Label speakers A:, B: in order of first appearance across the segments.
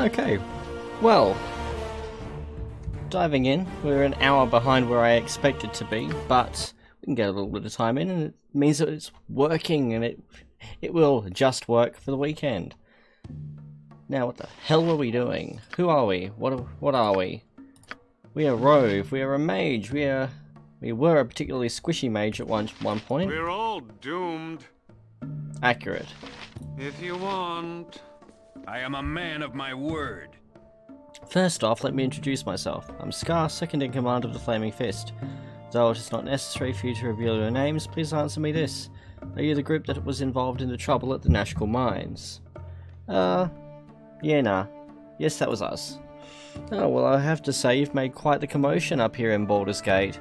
A: Okay, well, diving in, we're an hour behind where I expected to be, but we can get a little bit of time in, and it means that it's working, and it will just work for the weekend. Now, what the hell are we doing? Who are we? What are we? We are Rhuobhe. We are a mage. We were a particularly squishy mage at one point.
B: We're all doomed.
A: Accurate.
B: If you want.
C: I am a man of my word.
A: First off, let me introduce myself. I'm Scar, second in command of the Flaming Fist. Though it is not necessary for you to reveal your names, please answer me this. Are you the group that was involved in the trouble at the Nashkel Mines? Yeah, nah. Yes, that was us. Oh, well, I have to say you've made quite the commotion up here in Baldur's Gate.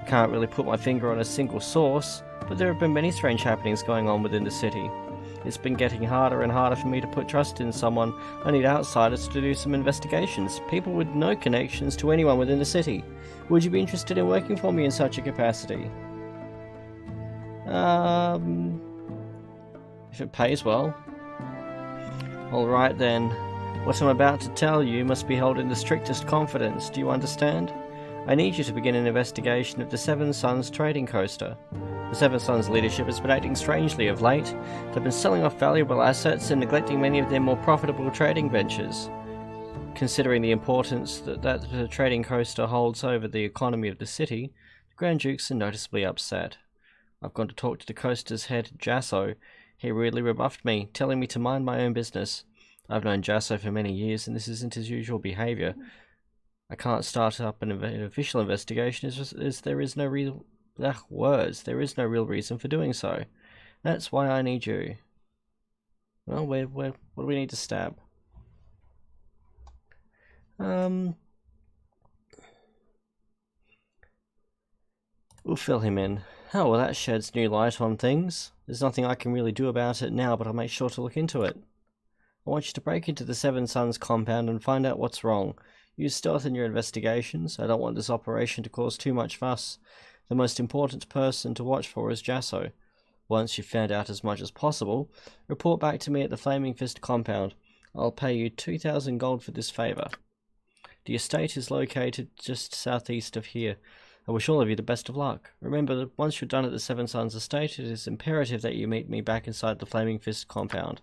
A: I can't really put my finger on a single source, but there have been many strange happenings going on within the city. It's been getting harder and harder for me to put trust in someone. I need outsiders to do some investigations. People with no connections to anyone within the city. Would you be interested in working for me in such a capacity? If it pays well. Alright then. What I'm about to tell you must be held in the strictest confidence. Do you understand? I need you to begin an investigation of the Seven Suns trading coaster. The Seven Suns leadership has been acting strangely of late. They've been selling off valuable assets and neglecting many of their more profitable trading ventures. Considering the importance that the trading coaster holds over the economy of the city, the Grand Dukes are noticeably upset. I've gone to talk to the coaster's head, Jasso. He rudely rebuffed me, telling me to mind my own business. I've known Jasso for many years, and this isn't his usual behaviour. I can't start up an official investigation as there is no real there is no real reason for doing so. That's why I need you. Well, what do we need to stab? We'll fill him in. Oh, well, that sheds new light on things. There's nothing I can really do about it now, but I'll make sure to look into it. I want you to break into the Seven Suns compound and find out what's wrong. Use stealth in your investigations. I don't want this operation to cause too much fuss. The most important person to watch for is Jasso. Once you've found out as much as possible, report back to me at the Flaming Fist compound. I'll pay you 2,000 gold for this favour. The estate is located just southeast of here. I wish all of you the best of luck. Remember that once you're done at the Seven Suns estate, it is imperative that you meet me back inside the Flaming Fist compound.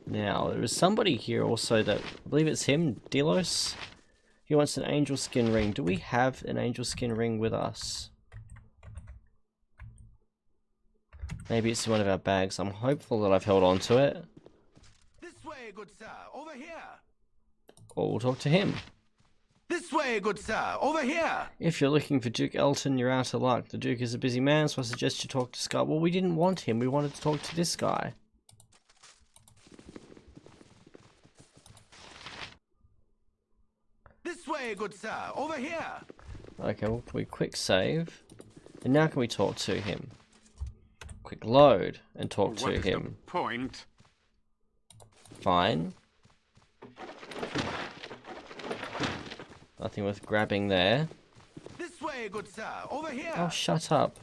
A: Now, there is somebody here also that, I believe it's him, Delos. He wants an angel skin ring. Do we have an angel skin ring with us? Maybe it's in one of our bags. I'm hopeful that I've held on to it.
C: This way, good sir, over here.
A: Or we'll talk to him.
C: This way, good sir, over here.
A: If you're looking for Duke Elton, you're out of luck. The Duke is a busy man, so I suggest you talk to Scott. Well, we didn't want him. We wanted to talk to this guy.
C: This way, good sir, over here.
A: Okay, well, can we quick save? And now can we talk to him? Quick load and talk to him.
B: What is the point?
A: Fine. Nothing worth grabbing there.
C: This way, good sir, over here.
A: Oh, shut up.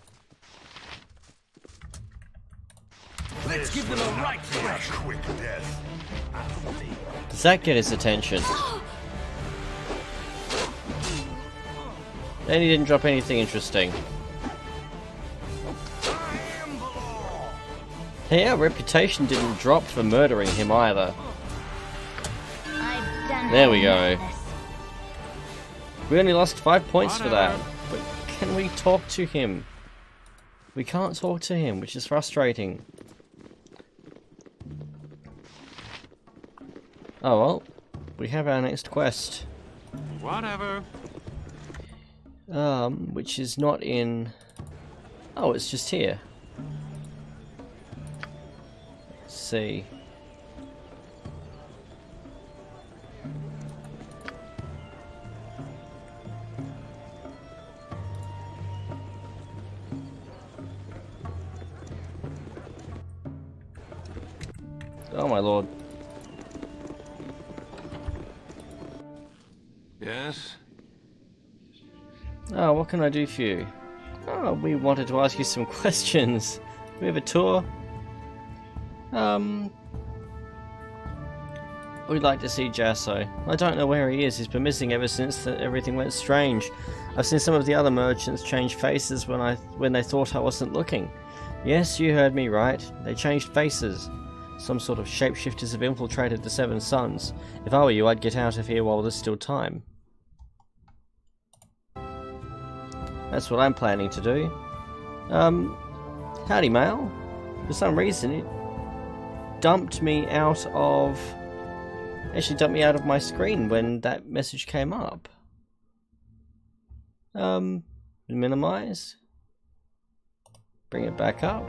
C: Let's give them a right thrashing.
D: Quick death.
A: Does that get his attention? Then he didn't drop anything interesting. Hey, our reputation didn't drop for murdering him either. There we go. We only lost 5 points for that. But can we talk to him? We can't talk to him, which is frustrating. Oh well, we have our next quest.
B: Whatever.
A: Which is not in... Oh, it's just here. Let's see. Oh my lord.
B: Yes?
A: Oh, what can I do for you? Oh, we wanted to ask you some questions. Do we have a tour? We'd like to see Jasso. I don't know where he is. He's been missing ever since everything went strange. I've seen some of the other merchants change faces when they thought I wasn't looking. Yes, you heard me right. They changed faces. Some sort of shapeshifters have infiltrated the Seven Suns. If I were you, I'd get out of here while there's still time. That's what I'm planning to do. Howdy, mail. For some reason, it dumped me out of... Actually dumped me out of my screen when that message came up. Minimize. Bring it back up.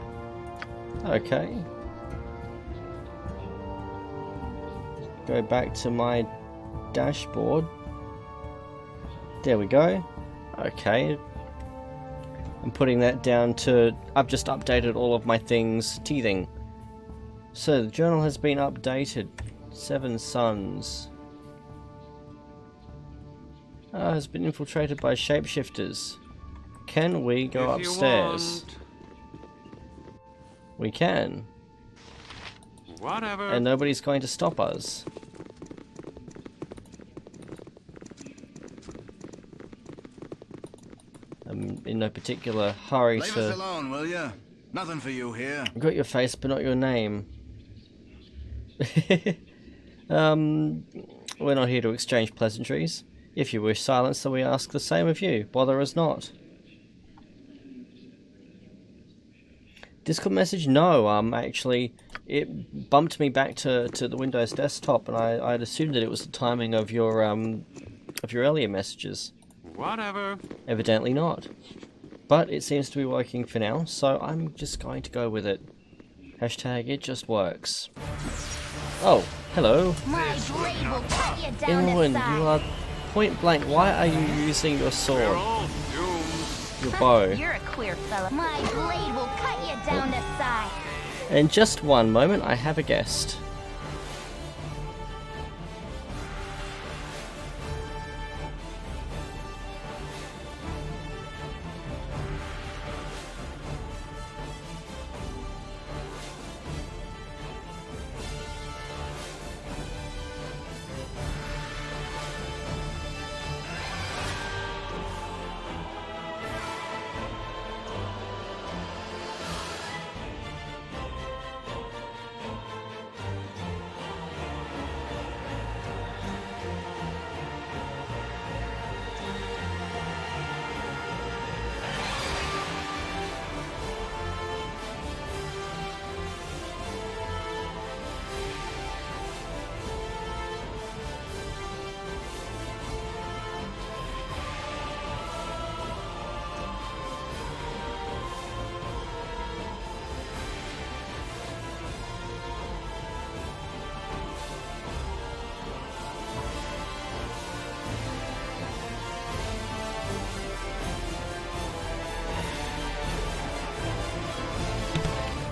A: Okay. Go back to my dashboard. There we go. Okay. I'm putting that down to... I've just updated all of my things. Teething. So, the journal has been updated. Seven Suns. Has been infiltrated by shapeshifters. Can we go upstairs? We can.
B: Whatever.
A: And nobody's going to stop us. I'm in no particular hurry
C: Leave
A: to...
C: us alone, will you? Nothing for you here.
A: Got your face, but not your name. We're not here to exchange pleasantries. If you wish silence, then we ask the same of you. Bother us not. Discord message? No, actually, it bumped me back to the Windows desktop, and I'd assumed that it was the timing of your earlier messages.
B: Whatever.
A: Evidently not. But it seems to be working for now, so I'm just going to go with it. Hashtag it just works. Oh, hello.
D: My blade will cut you down to
A: Inwin,
D: size.
A: you are point blank. Why are you using your
B: We're
A: sword?
B: all doomed.
A: Your bow.
D: You're a queer fella. My blade will cut you down to size.
A: In just one moment, I have a guest.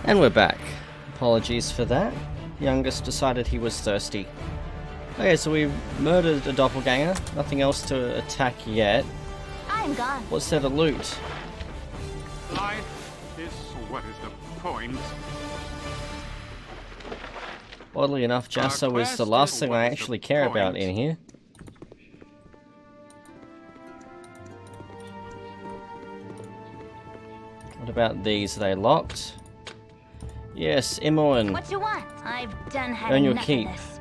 A: And we're back. Apologies for that. Youngest decided he was thirsty. Okay, so we murdered a doppelganger. Nothing else to attack yet.
D: I'm gone.
A: What's there to loot?
B: Life is what is the point?
A: Oddly enough, Jasso is the last thing I actually care about in here. What about these? Are they locked? Yes, Imoen.
D: What you want? I've done had
A: Earn your
D: enough
A: keep.
D: of this.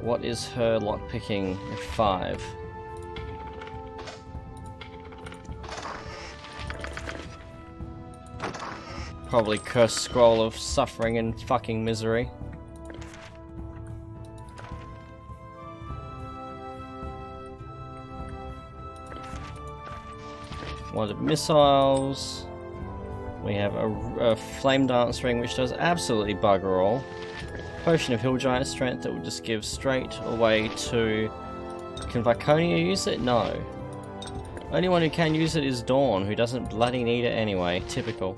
A: What is her lockpicking? 5. Probably cursed scroll of suffering and fucking misery. One of missiles. We have a flame dance ring, which does absolutely bugger all. Potion of hill giant strength that will just give straight away to... Can Viconia use it? No. Only one who can use it is Dawn, who doesn't bloody need it anyway. Typical.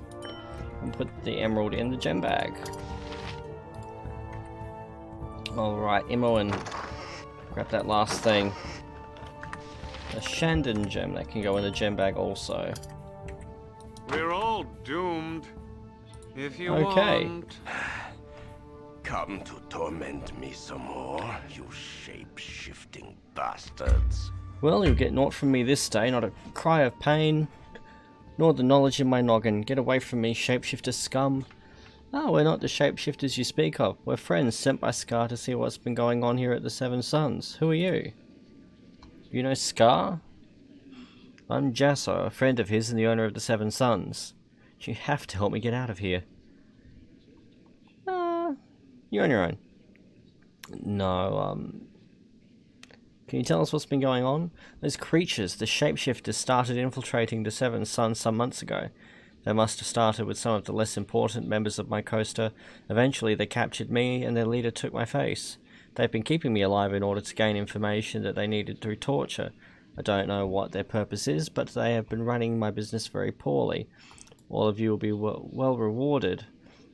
A: And put the emerald in the gem bag. Alright, Imoen. Grab that last thing. A Shandon gem that can go in the gem bag also.
B: We're all doomed. If you
A: Okay.
B: want.
C: come to torment me some more, you shape-shifting bastards?
A: Well, you'll get naught from me this day, not a cry of pain, nor the knowledge in my noggin. Get away from me, shapeshifter scum. Ah, we're not the shapeshifters you speak of. We're friends sent by Scar to see what's been going on here at the Seven Suns. Who are you? You know Scar? I'm Jasso, a friend of his and the owner of the Seven Suns. You have to help me get out of here. You're on your own. No, can you tell us what's been going on? Those creatures, the shapeshifters, started infiltrating the Seven Suns some months ago. They must have started with some of the less important members of my coaster. Eventually they captured me and their leader took my face. They've been keeping me alive in order to gain information that they needed through torture. I don't know what their purpose is, but they have been running my business very poorly. All of you will be well rewarded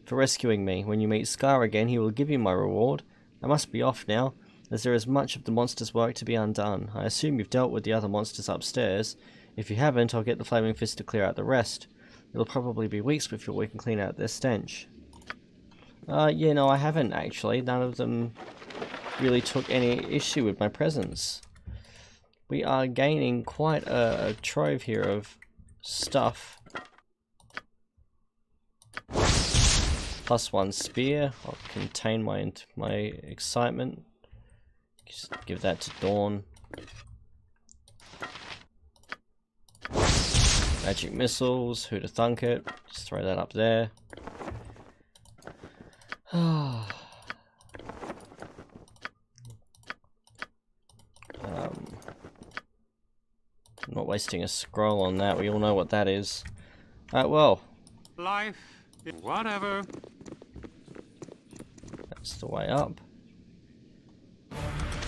A: for rescuing me. When you meet Scar again, he will give you my reward. I must be off now, as there is much of the monster's work to be undone. I assume you've dealt with the other monsters upstairs. If you haven't, I'll get the Flaming Fist to clear out the rest. It'll probably be weeks before we can clean out their stench. Yeah, no, I haven't actually. None of them really took any issue with my presence. We are gaining quite a trove here of stuff. +1 spear. I'll contain my excitement. Just give that to Dawn. Magic missiles. Who to thunk it? Just throw that up there. I'm not wasting a scroll on that. We all know what that is. Well.
B: Life, whatever.
A: That's the way up.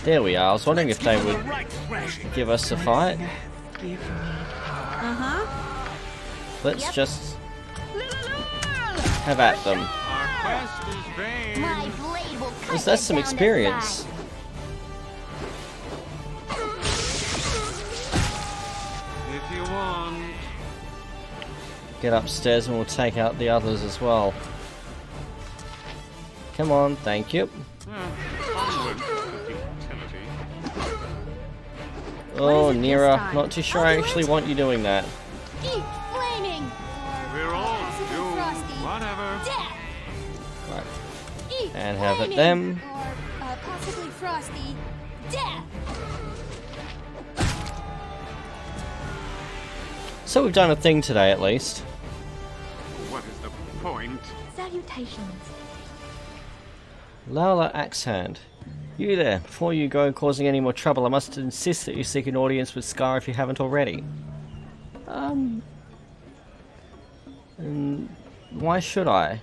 A: There we are. I was wondering if they would give us a fight. Let's just have at them.
B: Our quest is vain.
D: My blade will cut
A: That's some
D: you down to
A: experience.
D: size.
B: If you want.
A: Get upstairs and we'll take out the others as well. Come on, thank you.
B: Onward to futility.
A: Oh,
D: is it this
A: Nira,
D: time?
A: not too sure
D: I'll
A: I
D: do
A: actually
D: it.
A: want you doing that.
D: Keep flaming.
B: We're all
D: Possibly
B: doomed.
D: frosty.
B: Whatever.
D: Death.
A: Right.
D: Keep
A: And have it
D: flaming.
A: them.
D: Or possibly frosty. Death.
A: So we've done a thing today at least.
B: What is the point?
D: Salutations.
A: Laola Axehand. You there, before you go causing any more trouble, I must insist that you seek an audience with Scar if you haven't already. Why should I?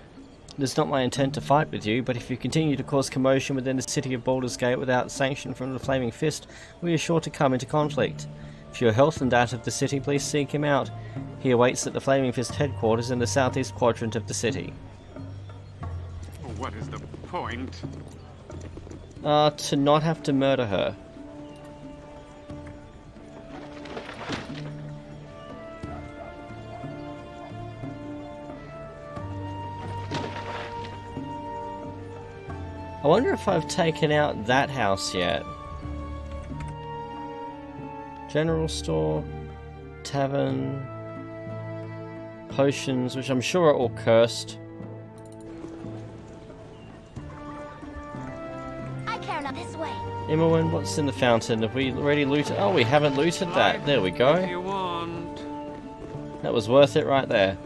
A: It's not my intent to fight with you, but if you continue to cause commotion within the city of Baldur's Gate without sanction from the Flaming Fist, we are sure to come into conflict. For your health and that of the city, please seek him out. He awaits at the Flaming Fist headquarters in the southeast quadrant of the city.
B: What is the point?
A: To not have to murder her. I wonder if I've taken out that house yet. General store, tavern, potions, which I'm sure are all cursed.
D: I care not this way.
A: Immerwin, what's in the fountain? Have we already looted? Oh, we haven't looted that. There we
B: If
A: go.
B: you want.
A: That was worth it right there.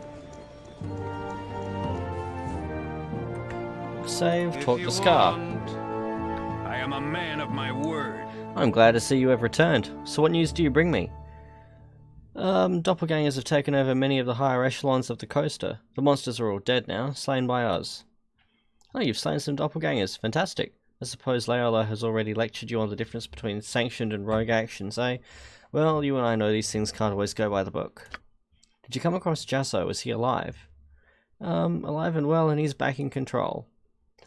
A: Save,
B: If
A: talk
B: you
A: to Scar.
B: want.
C: I am a man of my word.
A: I'm glad to see you have returned. So what news do you bring me? Doppelgangers have taken over many of the higher echelons of the coaster. The monsters are all dead now, slain by us. Oh, you've slain some doppelgangers. Fantastic. I suppose Laola has already lectured you on the difference between sanctioned and rogue actions, eh? Well, you and I know these things can't always go by the book. Did you come across Jasso? Is he alive? Alive and well, and he's back in control.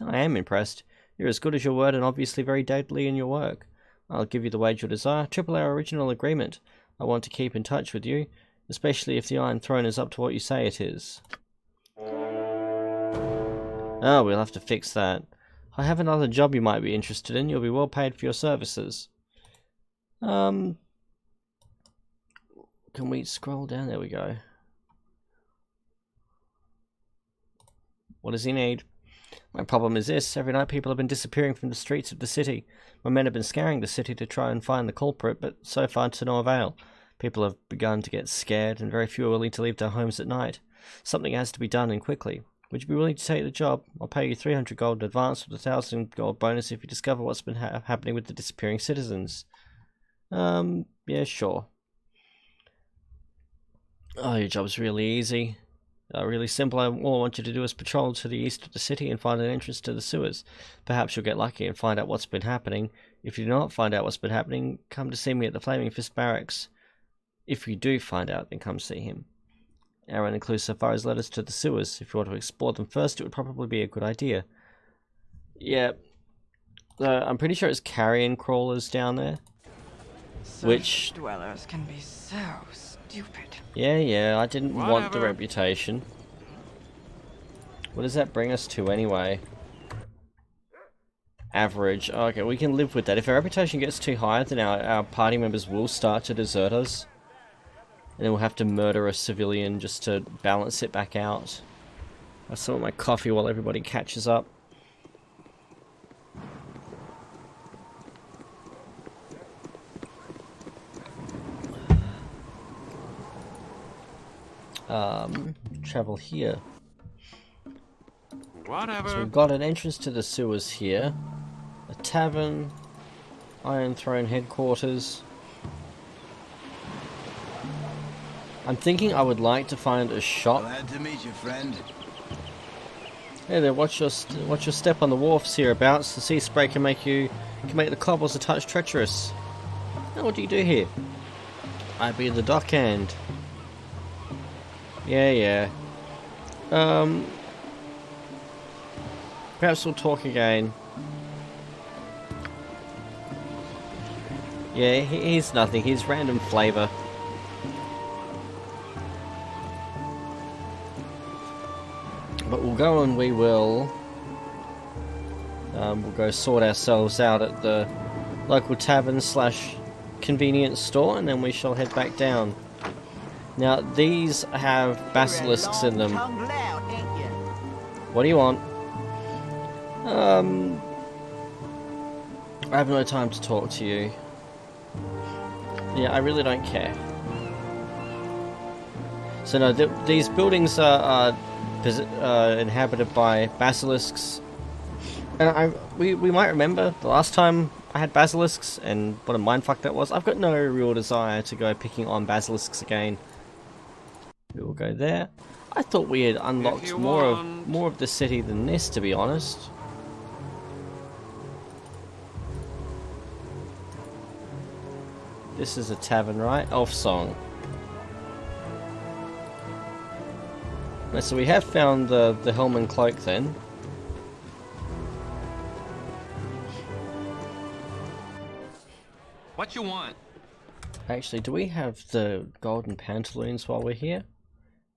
A: I am impressed. You're as good as your word and obviously very deadly in your work. I'll give you the wage you desire. Triple our original agreement. I want to keep in touch with you, especially if the Iron Throne is up to what you say it is. Oh, we'll have to fix that. I have another job you might be interested in. You'll be well paid for your services. Can we scroll down? There we go. What does he need? My problem is this. Every night people have been disappearing from the streets of the city. My men have been scouring the city to try and find the culprit, but so far to no avail. People have begun to get scared, and very few are willing to leave their homes at night. Something has to be done, and quickly. Would you be willing to take the job? I'll pay you 300 gold in advance with a 1,000 gold bonus if you discover what's been happening with the disappearing citizens. Yeah, sure. Oh, your job's really easy. Really simple. All I want you to do is patrol to the east of the city and find an entrance to the sewers. Perhaps you'll get lucky and find out what's been happening. If you do not find out what's been happening, come to see me at the Flaming Fist Barracks. If you do find out, then come see him. Aaron includes so far as letters to the sewers. If you want to explore them first, it would probably be a good idea. Yeah. I'm pretty sure it's carrion crawlers down there. Which
E: dwellers can be so stupid.
A: Yeah, I didn't want the reputation. What does that bring us to anyway? Average. Okay, we can live with that. If our reputation gets too high, then our party members will start to desert us. And then we'll have to murder a civilian just to balance it back out. I have some of my coffee while everybody catches up. Travel here.
B: Whatever.
A: So we've got an entrance to the sewers here. A tavern. Iron Throne headquarters. I'm thinking I would like to find a shop.
F: Glad to meet you, friend.
A: Hey there, watch your step on the wharfs hereabouts. The sea spray can make the cobbles a touch treacherous. Now what do you do here? I be the dockhand. Yeah. Perhaps we'll talk again. Yeah, he's nothing. He's random flavor. But we'll go and we will... we'll go sort ourselves out at the local tavern / convenience store, and then we shall head back down. Now, these have basilisks in them. What do you want? I have no time to talk to you. Yeah, I really don't care. So no, these buildings are inhabited by basilisks. And we might remember the last time I had basilisks and what a mindfuck that was. I've got no real desire to go picking on basilisks again. We will go there. I thought we had unlocked more of the city than this, to be honest. This is a tavern, right? Elf Song. So we have found the helm and cloak then.
G: What you want?
A: Actually, do we have the golden pantaloons while we're here?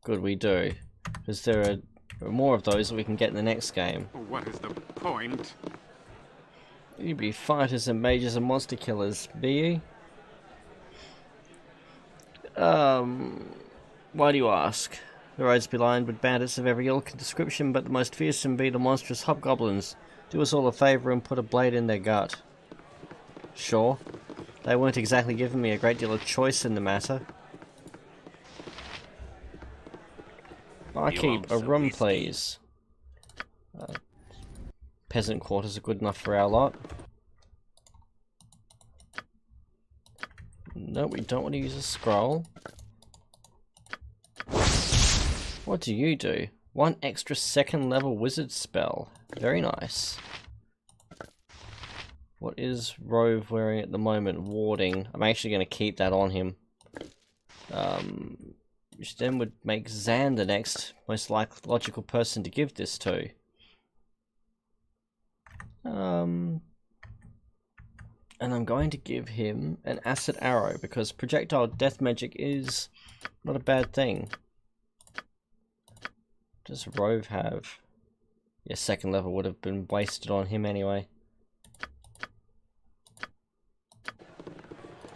A: Good, we do. Because there are more of those that we can get in the next game.
B: What is the point?
A: You be fighters and mages and monster killers, be you? Why do you ask? The roads be lined with bandits of every ilk and description, but the most fearsome be the monstrous hobgoblins. Do us all a favour and put a blade in their gut. Sure. They weren't exactly giving me a great deal of choice in the matter. Barkeep, a room please. Peasant quarters are good enough for our lot. No, we don't want to use a scroll. What do you do? 1 extra 2nd level wizard spell. Very nice. What is Rhuobhe wearing at the moment? Warding. I'm actually going to keep that on him. Which then would make Zan the next most logical person to give this to. And I'm going to give him an acid arrow because projectile death magic is not a bad thing. What does Rhuobhe have? Yeah, second level would have been wasted on him anyway.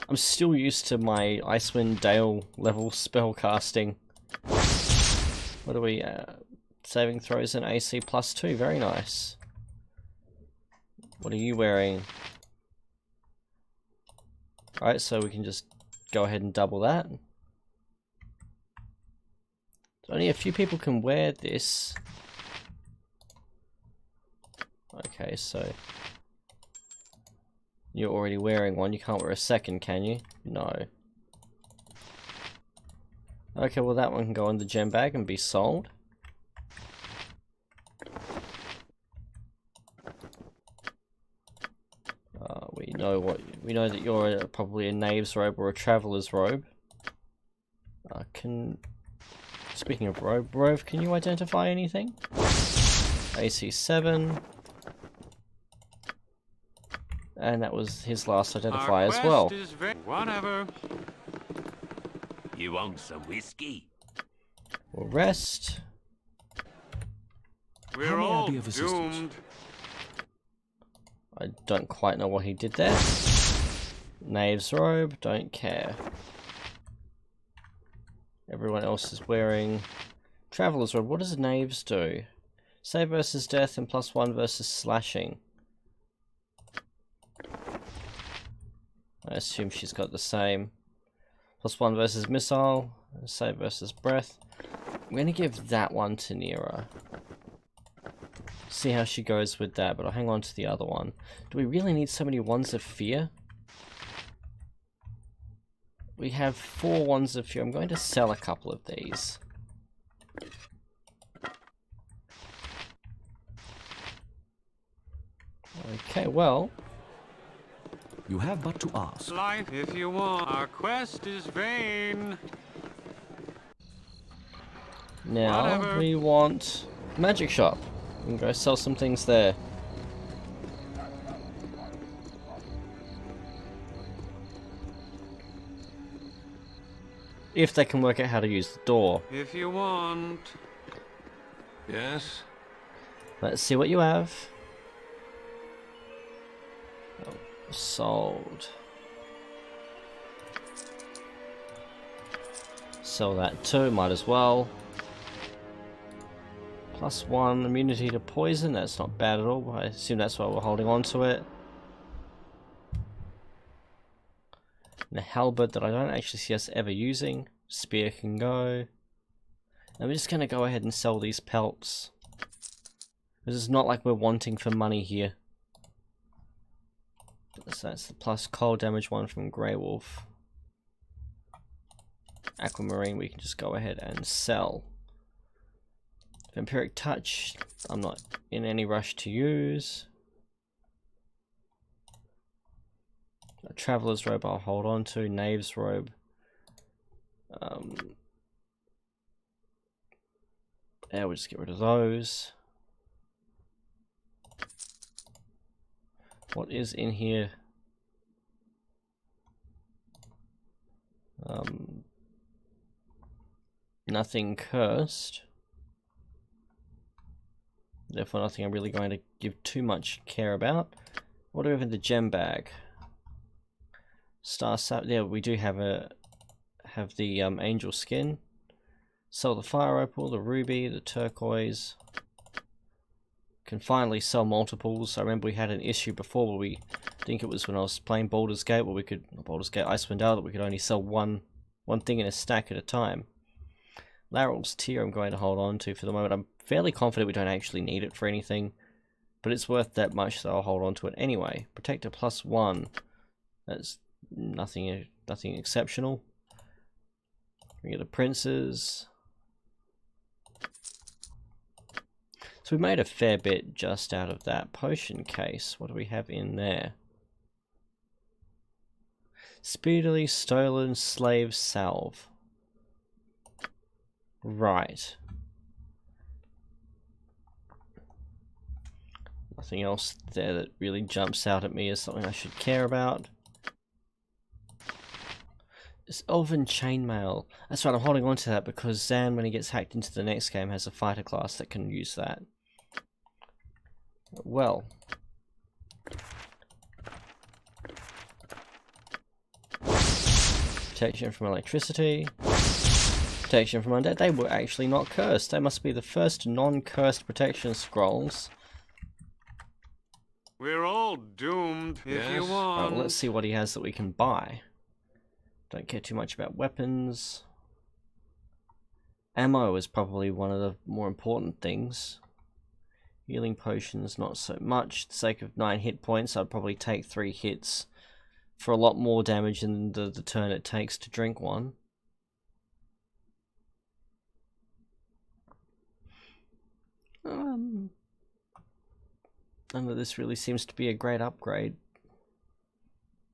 A: I'm still used to my Icewind Dale level spell casting. What are we? Saving throws and AC +2. Very nice. What are you wearing? Alright, so we can just go ahead and double that. Only a few people can wear this. Okay, so you're already wearing one. You can't wear a second, can you? No. Okay, well that one can go in the gem bag and be sold. We know that you're probably a knave's robe or a traveler's robe. Speaking of robe, can you identify anything? AC 7. And that was his last identifier as well.
B: Whatever.
C: You want some whiskey?
A: We'll rest.
B: We're all doomed.
A: I don't quite know what he did there. Knave's robe, don't care. Everyone else is wearing traveler's robe. What does knaves do? Save versus death and +1 versus slashing. I assume she's got the same. +1 versus missile, save versus breath. I'm gonna give that one to Nira. See how she goes with that, but I'll hang on to the other one. Do we really need so many Wands of Fear? We have 4 Wands of Fear. I'm going to sell a couple of these. Okay, well.
F: You have but to ask.
B: Life if you want. Our quest is vain.
A: Now
B: Whatever.
A: we want magic shop. We can go sell some things there. If they can work out how to use the door.
B: If you want. Yes.
A: Let's see what you have. Oh, sold. Sell that too, might as well. +1 immunity to poison, that's not bad at all. I assume that's why we're holding on to it. And a halberd that I don't actually see us ever using. Spear can go. And we're just going to go ahead and sell these pelts. Because it's not like we're wanting for money here. So that's the plus cold damage one from Grey Wolf. Aquamarine we can just go ahead and sell. Vampiric Touch, I'm not in any rush to use. A Traveler's Robe I'll hold on to. Knave's Robe. Yeah, we'll just get rid of those. What is in here? Nothing cursed. Therefore nothing I'm really going to give too much care about. What do we have in the gem bag? Star Sap, yeah, we do have the angel skin. Sell the fire opal, the ruby, the turquoise. Can finally sell multiples. I remember we had an issue before where I think it was when I was playing Baldur's Gate, where we could, Baldur's Gate Icewind Dale, that we could only sell one thing in a stack at a time. Larrel's Tear I'm going to hold on to for the moment. I'm fairly confident we don't actually need it for anything, but it's worth that much, so I'll hold on to it anyway. Protector +1. That's nothing exceptional. We get the princes. So we made a fair bit just out of that potion case. What do we have in there? Speedily stolen slave salve. Right. Nothing else there that really jumps out at me as something I should care about. It's Elven Chainmail. That's right, I'm holding on to that because Zan, when he gets hacked into the next game, has a fighter class that can use that. Well. Protection from electricity. Protection from undead. They were actually not cursed. They must be the first non-cursed protection scrolls.
B: We're all doomed if you
A: Right,
B: want.
A: well, let's see what he has that we can buy. Don't care too much about weapons. Ammo is probably one of the more important things. Healing potions, not so much. For the sake of 9 hit points, I'd probably take 3 hits for a lot more damage than the turn it takes to drink one. None of this really seems to be a great upgrade.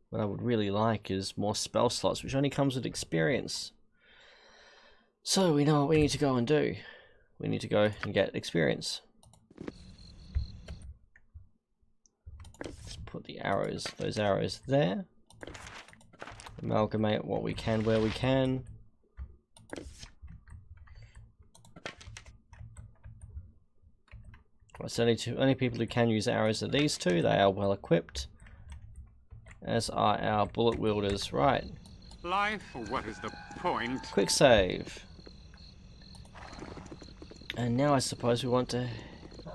A: What I would really like is more spell slots, which only comes with experience. So we know what we need to go and do. We need to go and get experience. Let's put the arrows, those arrows there. Amalgamate what we can where we can. It's only people who can use arrows are these two. They are well equipped, as are our bullet wielders. Right.
B: Life, what is the point?
A: Quick save. And now I suppose we want to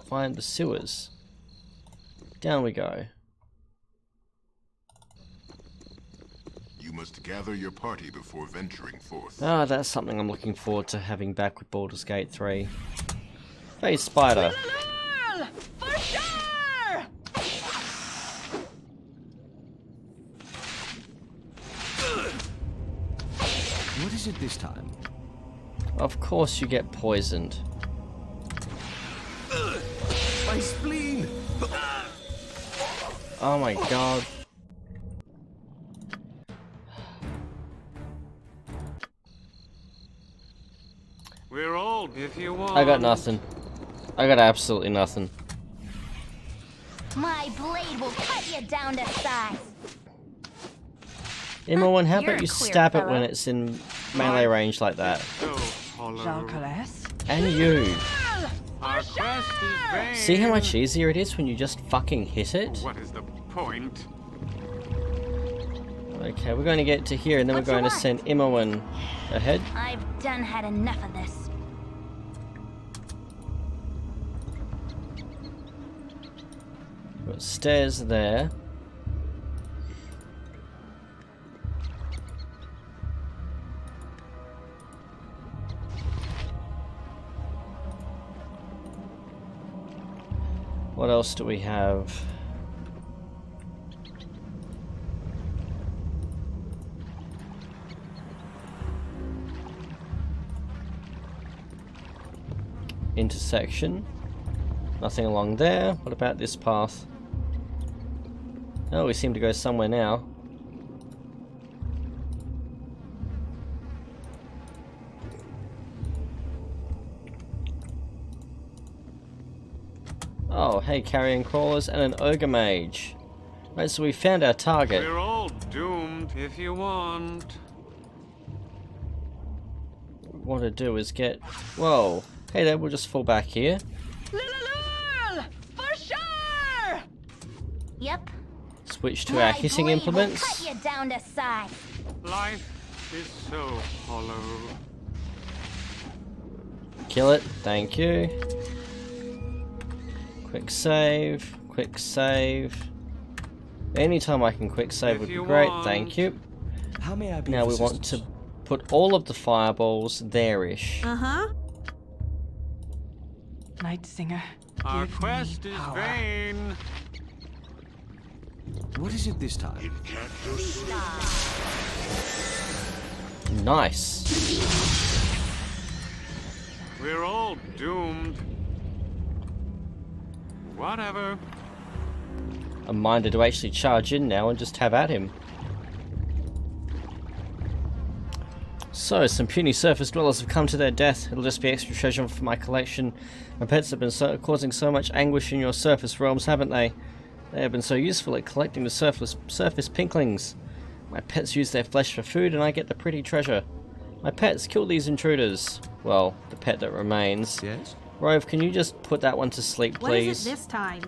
A: find the sewers. Down we go.
G: You must gather your party before venturing forth.
A: Ah, that's something I'm looking forward to having back with Baldur's Gate 3. Hey, spider.
E: For sure!
F: What is it this time?
A: Of course you get poisoned.
F: My spleen!
A: Oh my god.
B: We're old if you want.
A: I got nothing. I got absolutely nothing.
D: My blade will cut you down to size.
A: Imowen, how
D: You're
A: about
D: a
A: you
D: queer
A: stab it
D: fella.
A: when it's in melee range like that?
B: So hollow.
E: Jalcales?
A: And you.
B: Our quest is vain.
A: See how much easier it is when you just fucking hit it?
B: What is the point?
A: Okay, we're going to get to here and then
D: What's
A: we're going
D: the
A: to
D: what?
A: send Imowen ahead.
D: I've done had enough of this.
A: Got stairs there. What else do we have? Intersection. Nothing along there. What about this path? Oh, we seem to go somewhere now. Oh, hey, carrion crawlers and an ogre mage. Right, so we found our target.
B: We're all doomed if you want.
A: What we want to do is get... Whoa. Hey there, we'll just fall back here.
E: Lululul! For sure!
D: Yep.
A: Switch to
D: My
A: our hitting
D: blade will
A: implements.
D: cut you down to size.
B: Life is so hollow.
A: Kill it. Thank you. Quick save. Quick save. Anytime I can quick save
B: If
A: would be
B: you
A: great.
B: want.
A: Thank you.
F: How may I be
A: Now
F: of
A: we want
F: assistance?
A: to put all of the fireballs there-ish.
E: Night Singer.
B: Our
E: give
B: quest
E: me
B: is
E: power.
B: vain.
F: What is it this time?
A: Nice.
B: We're all doomed. Whatever.
A: I'm minded to actually charge in now and just have at him. So, some puny surface dwellers have come to their death. It'll just be extra treasure for my collection. My pets have been causing so much anguish in your surface realms, haven't they? They have been so useful at collecting the surface pinklings. My pets use their flesh for food and I get the pretty treasure. My pets, kill these intruders. Well, the pet that remains.
F: Yes?
A: Rhuobhe, can you just put that one to sleep,
H: What is
A: please?
H: it this time?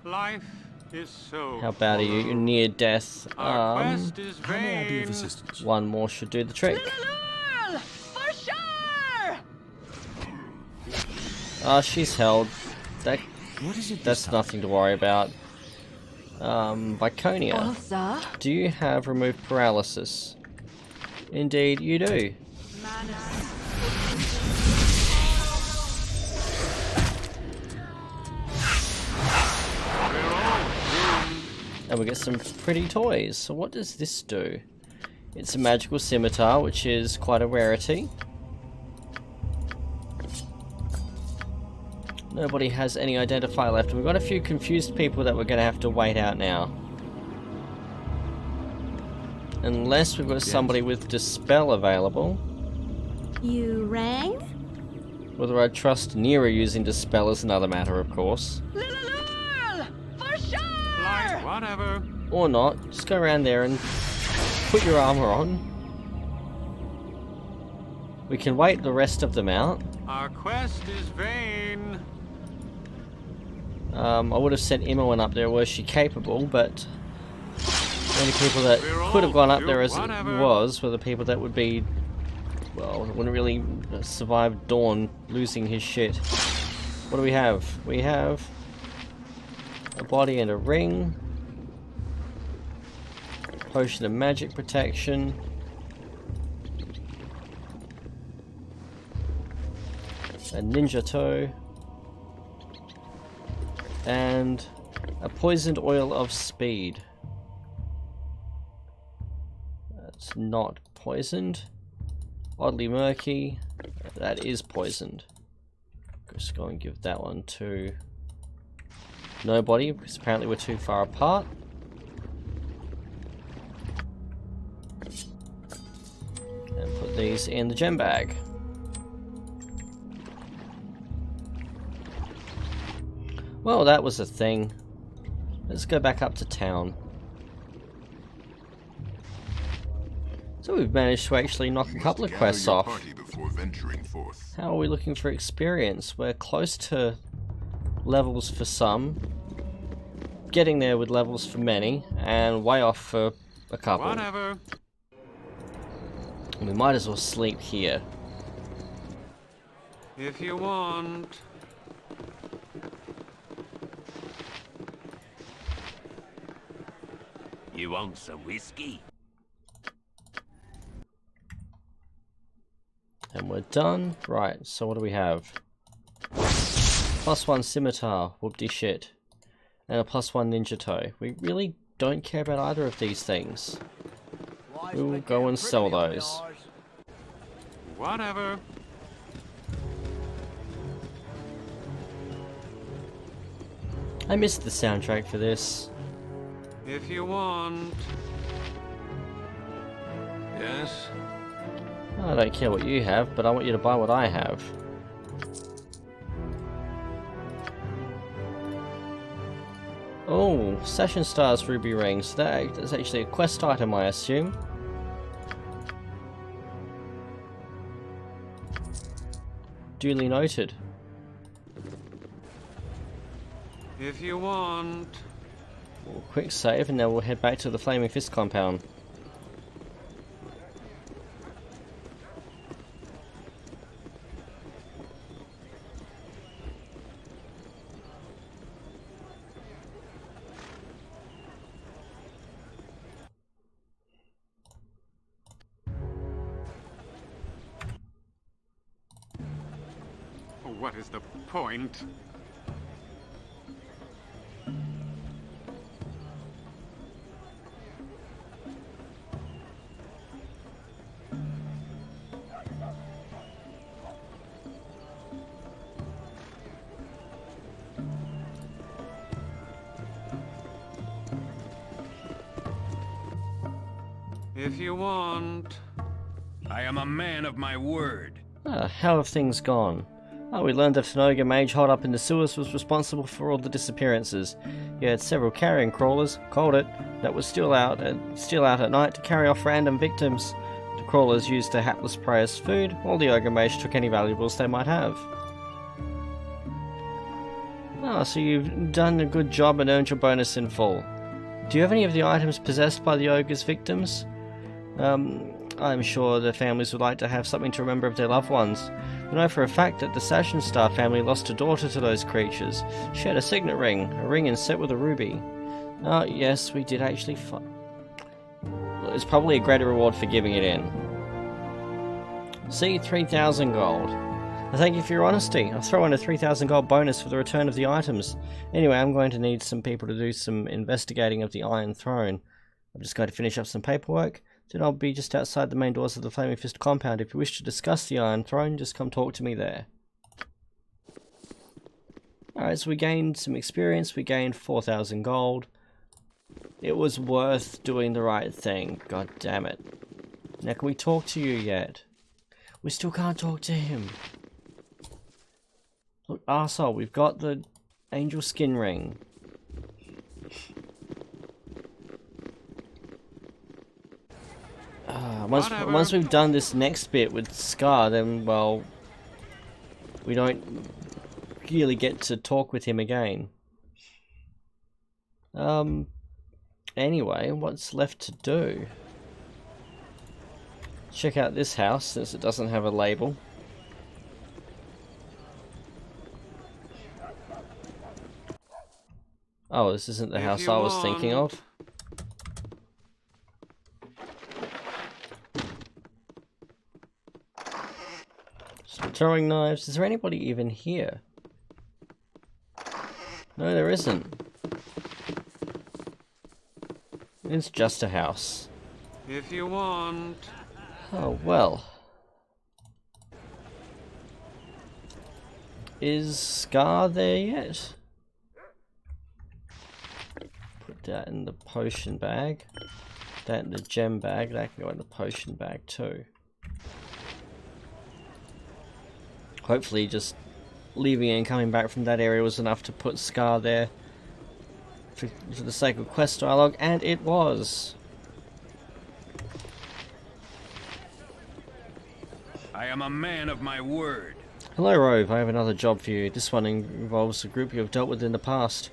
B: Life is so.
A: How bad are you? You're near death.
B: Our quest is
F: How may I be of
B: vain.
F: assistance?
A: One more should do the trick.
E: Lulul! For sure!
A: Ah, she's held.
F: What is it this
A: That's
F: time?
A: nothing to worry about. Viconia,
E: Baldur?
A: do you have removed paralysis? Indeed, you do. And we get some pretty toys. So what does this do? It's a magical scimitar, which is quite a rarity. Nobody has any identifier left. We've got a few confused people that we're going to have to wait out now. Unless we've got somebody with Dispel available.
D: You rang?
A: Whether I trust Nera using Dispel is another matter, of course.
E: Lulul! For sure!
B: Like whatever.
A: Or not. Just go around there and put your armor on. We can wait the rest of them out.
B: Our quest is vain.
A: I would have sent Imoen up there were she capable, but the only people that could have gone up there as it was were the people that would be, well, wouldn't really survive Dawn losing his shit. What do we have? We have a body and a ring, potion of magic protection, a ninja toe, and a poisoned oil of speed. That's not poisoned. Oddly murky. That is poisoned. Just go and give that one to nobody because apparently we're too far apart. And put these in the gem bag. Well, that was a thing. Let's go back up to town. So we've managed to actually knock a couple of quests off.
G: Party before venturing forth.
A: How are we looking for experience? We're close to levels for some, getting there with levels for many, and way off for a couple.
B: Whatever.
A: We might as well sleep here.
B: If you want.
C: You want some whiskey?
A: And we're done. Right, so what do we have? +1 scimitar, whoop-de shit. And a +1 ninja toe. We really don't care about either of these things. We will go and sell those.
B: Whatever.
A: I missed the soundtrack for this.
B: If you want. Yes.
A: I don't care what you have, but I want you to buy what I have. Oh, Session Star's ruby rings. That's actually a quest item, I assume. Duly noted.
B: If you want.
A: Quick save, and now we'll head back to the Flaming Fist compound.
B: What is the point? If you want.
H: I am a man of my word.
A: How have things gone? We learned that an ogre mage holed up in the sewers was responsible for all the disappearances. He had several carrion crawlers, called it, that were still out at night to carry off random victims. The crawlers used the hapless prey as food, while the ogre mage took any valuables they might have. Oh, so you've done a good job and earned your bonus in full. Do you have any of the items possessed by the ogre's victims? I'm sure the families would like to have something to remember of their loved ones. We know for a fact that the Sashenstar family lost a daughter to those creatures. She had a signet ring, a ring inset with a ruby. Oh, yes, we did actually it's probably a greater reward for giving it in. See, 3,000 gold. I thank you for your honesty. I'll throw in a 3,000 gold bonus for the return of the items. Anyway, I'm going to need some people to do some investigating of the Iron Throne. I'm just going to finish up some paperwork. Then I'll be just outside the main doors of the Flaming Fist compound. If you wish to discuss the Iron Throne, just come talk to me there. Alright, so we gained some experience. We gained 4,000 gold. It was worth doing the right thing. God damn it. Now, can we talk to you yet? We still can't talk to him. Look, arsehole, we've got the angel skin ring. Once we've done this next bit with Scar, then, well, we don't really get to talk with him again. Anyway, what's left to do? Check out this house, since it doesn't have a label. Oh, this isn't the house I was thinking of. Some throwing knives. Is there anybody even here? No, there isn't. It's just a house.
B: If you want.
A: Oh, well. Is Scar there yet? Put that in the potion bag. That in the gem bag. That can go in the potion bag too. Hopefully just leaving and coming back from that area was enough to put Scar there for the sake of quest dialogue, and it was.
H: I am a man of my word.
A: Hello, Rhuobhe. I have another job for you. This one involves a group you have dealt with in the past.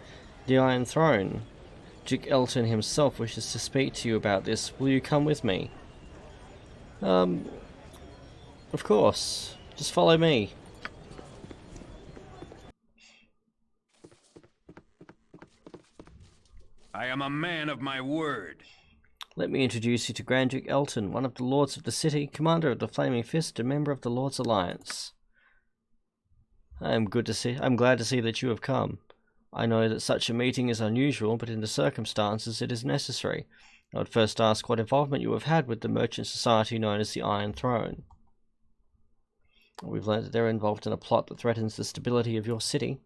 A: The Iron Throne. Duke Elton himself wishes to speak to you about this. Will you come with me? Of course. Just follow me.
H: I am a man of my word.
A: Let me introduce you to Grand Duke Elton, one of the Lords of the City, Commander of the Flaming Fist, and member of the Lord's Alliance. I'm glad to see that you have come. I know that such a meeting is unusual, but in the circumstances it is necessary. I would first ask what involvement you have had with the merchant society known as the Iron Throne. We've learned that they're involved in a plot that threatens the stability of your city.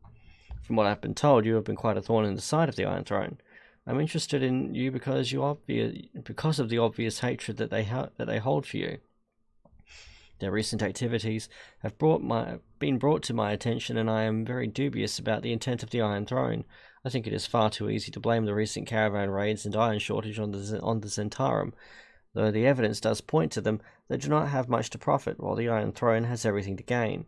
A: From what I've been told, you have been quite a thorn in the side of the Iron Throne. I'm interested in you because of the obvious hatred that they hold for you. Their recent activities have been brought to my attention, and I am very dubious about the intent of the Iron Throne. I think it is far too easy to blame the recent caravan raids and iron shortage on the Zentarum. Though the evidence does point to them, they do not have much to profit, while the Iron Throne has everything to gain.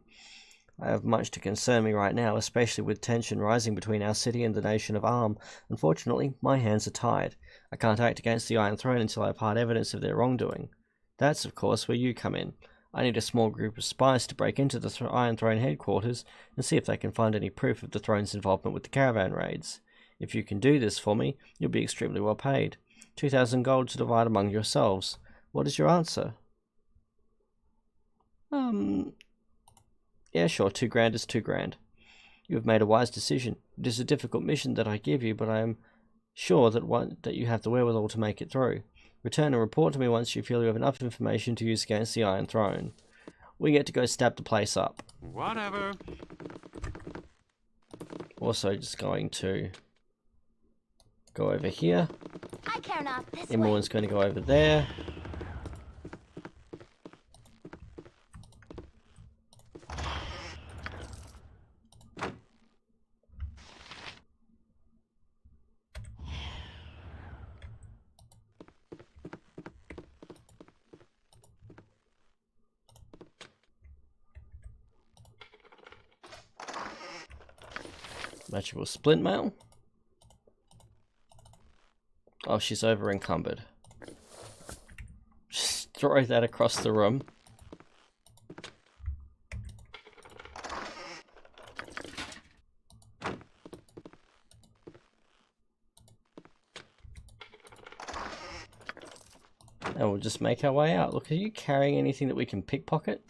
A: I have much to concern me right now, especially with tension rising between our city and the nation of Arm. Unfortunately, my hands are tied. I can't act against the Iron Throne until I have hard evidence of their wrongdoing. That's, of course, where you come in. I need a small group of spies to break into the Iron Throne headquarters and see if they can find any proof of the Throne's involvement with the caravan raids. If you can do this for me, you'll be extremely well paid. 2,000 gold to divide among yourselves. What is your answer? Yeah, sure, 2 grand is 2 grand. You have made a wise decision. It is a difficult mission that I give you, but I am sure that you have the wherewithal to make it through. Return and report to me once you feel you have enough information to use against the Iron Throne. We get to go stab the place up.
B: Whatever.
A: Also just going to go over here.
D: I care not this way.
A: Imran's going to go over there. Magical splint mail. Oh, she's over encumbered. Just throw that across the room. And we'll just make our way out. Look, are you carrying anything that we can pickpocket?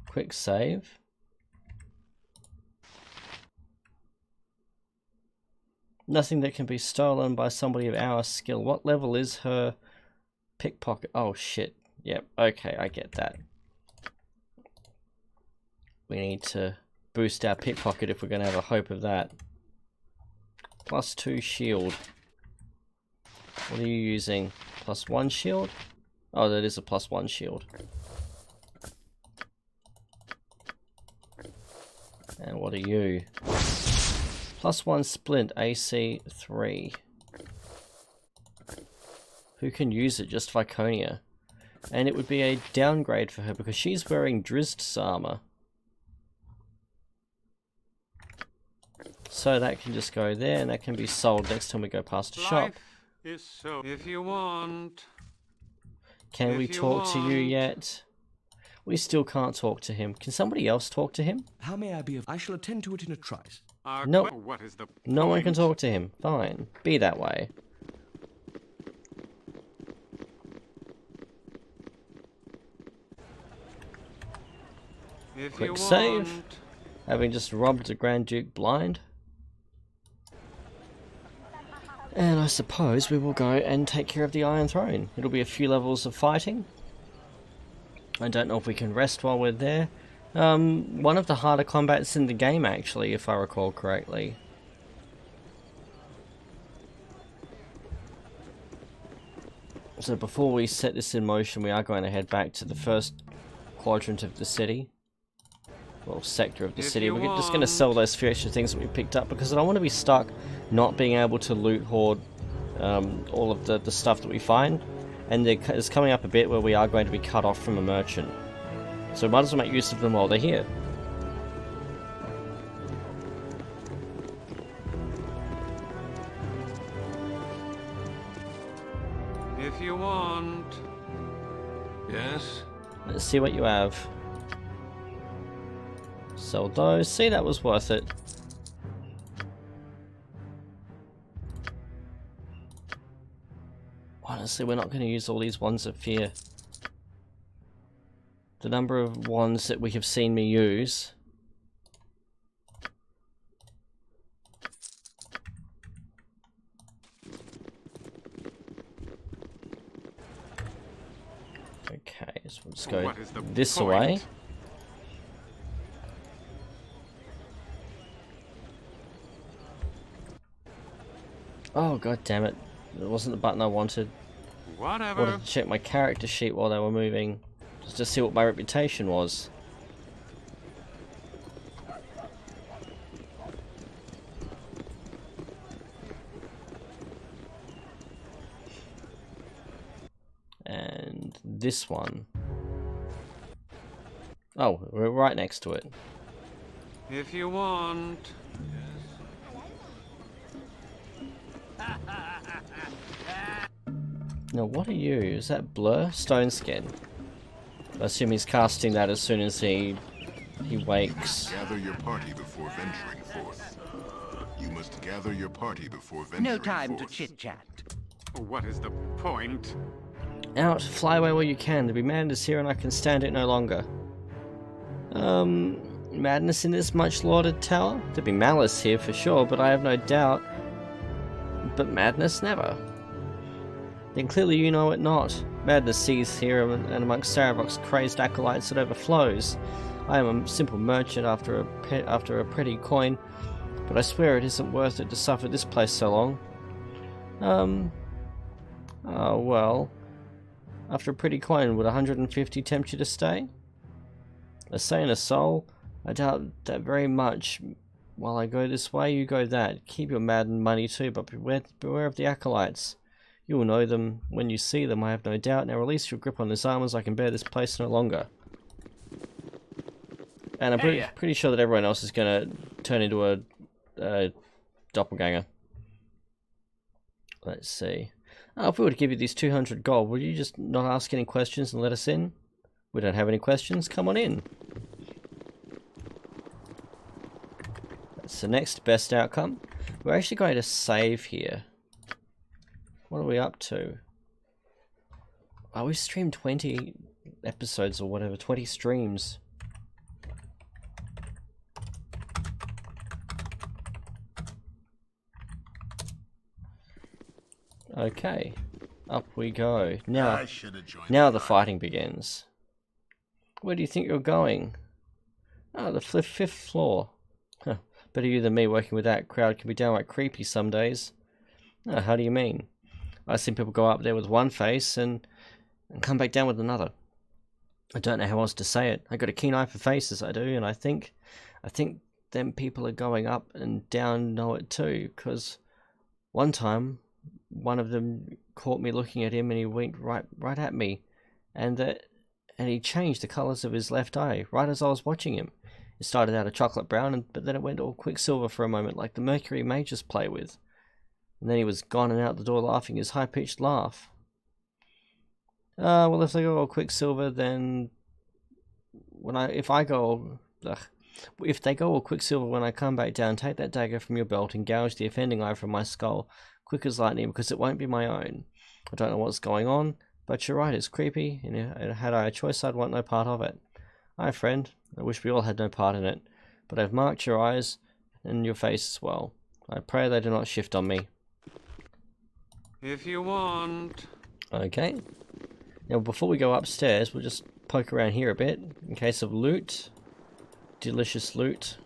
A: Quick save. Nothing that can be stolen by somebody of our skill. What level is her pickpocket? Oh shit. Yep, okay, I get that. We need to boost our pickpocket if we're going to have a hope of that. +2 shield. What are you using? +1 shield? Oh, that is a +1 shield. And what are you? +1 splint, AC 3. Who can use it? Just Viconia. And it would be a downgrade for her because she's wearing Drizzt's armor. So that can just go there and that can be sold next time we go past a shop.
B: Is so if you want.
A: Can we talk to you yet? We still can't talk to him. Can somebody else talk to him?
F: How may I be of... I shall attend to it in a trice.
A: No.
B: What is the
A: No one can
B: point?
A: talk to him. Fine. Be that way.
B: If
A: Quick
B: you
A: save.
B: want.
A: Having just robbed the Grand Duke blind. And I suppose we will go and take care of the Iron Throne. It'll be a few levels of fighting. I don't know if we can rest while we're there. One of the harder combats in the game, actually, if I recall correctly. So before we set this in motion, we are going to head back to the first quadrant of the city. Well, sector of the
B: If
A: city.
B: you
A: We're just going to
B: want.
A: sell those few extra things that we picked up because I don't want to be stuck not being able to loot hoard all of the stuff that we find. And it's coming up a bit where we are going to be cut off from a merchant. So we might as well make use of them while they're here.
B: If you want. Yes.
A: Let's see what you have. Sell those. See, that was worth it. Honestly, we're not going to use all these Wands of Fear. The number of wands that we have seen me use. Okay, so we'll just go
B: What is the
A: this
B: point?
A: way. Oh, god damn it. It wasn't the button I wanted. I
B: Whatever.
A: wanted to check my character sheet while they were moving. Just to see what my reputation was. And this one. Oh, we're right next to it.
B: If you want.
A: Now, what are you? Is that Blur? Stone Skin. I assume he's casting that as soon as he wakes.
G: Gather your party before venturing forth. You must gather your party before venturing
I: No time to
G: forth.
I: chit-chat.
B: What is the point?
A: Out, fly away while you can. There be madness here and I can stand it no longer. Madness in this much lauded tower? There'd be malice here for sure, but I have no doubt. But madness never. Then clearly you know it not. Madness seethes here and amongst Saravok's crazed acolytes it overflows. I am a simple merchant after a pretty coin, but I swear it isn't worth it to suffer this place so long. Oh well. After a pretty coin, would 150 tempt you to stay? A say and a soul? I doubt that very much. While I go this way, you go that. Keep your maddened money too, but beware of the acolytes. You will know them when you see them, I have no doubt. Now release your grip on this arm as I can bear this place no longer. And I'm pretty sure that everyone else is going to turn into a doppelganger. Let's see. Oh, if we were to give you these 200 gold, would you just not ask any questions and let us in? We don't have any questions. Come on in. That's the next best outcome. We're actually going to save here. What are we up to? Oh, we streamed 20 episodes or whatever, 20 streams. Okay, up we go. Now the fighting begins. Where do you think you're going? Oh, the fifth floor. Huh. Better you than me working with that crowd can be downright creepy some days. Oh, how do you mean? I've seen people go up there with one face and come back down with another. I don't know how else to say it. I got a keen eye for faces, I do, and I think them people are going up and down know it too, because one time one of them caught me looking at him and he winked right at me, and he changed the colours of his left eye right as I was watching him. It started out a chocolate brown, but then it went all quicksilver for a moment, like the mercury mages play with. And then he was gone and out the door laughing his high-pitched laugh. Well, if they go all quicksilver, then if they go all quicksilver when I come back down, take that dagger from your belt and gouge the offending eye from my skull, quick as lightning, because it won't be my own. I don't know what's going on, but you're right, it's creepy, and had I a choice, I'd want no part of it. Aye, friend, I wish we all had no part in it, but I've marked your eyes and your face as well. I pray they do not shift on me.
B: If you want.
A: Okay. Now, before we go upstairs, we'll just poke around here a bit in case of loot. Delicious loot.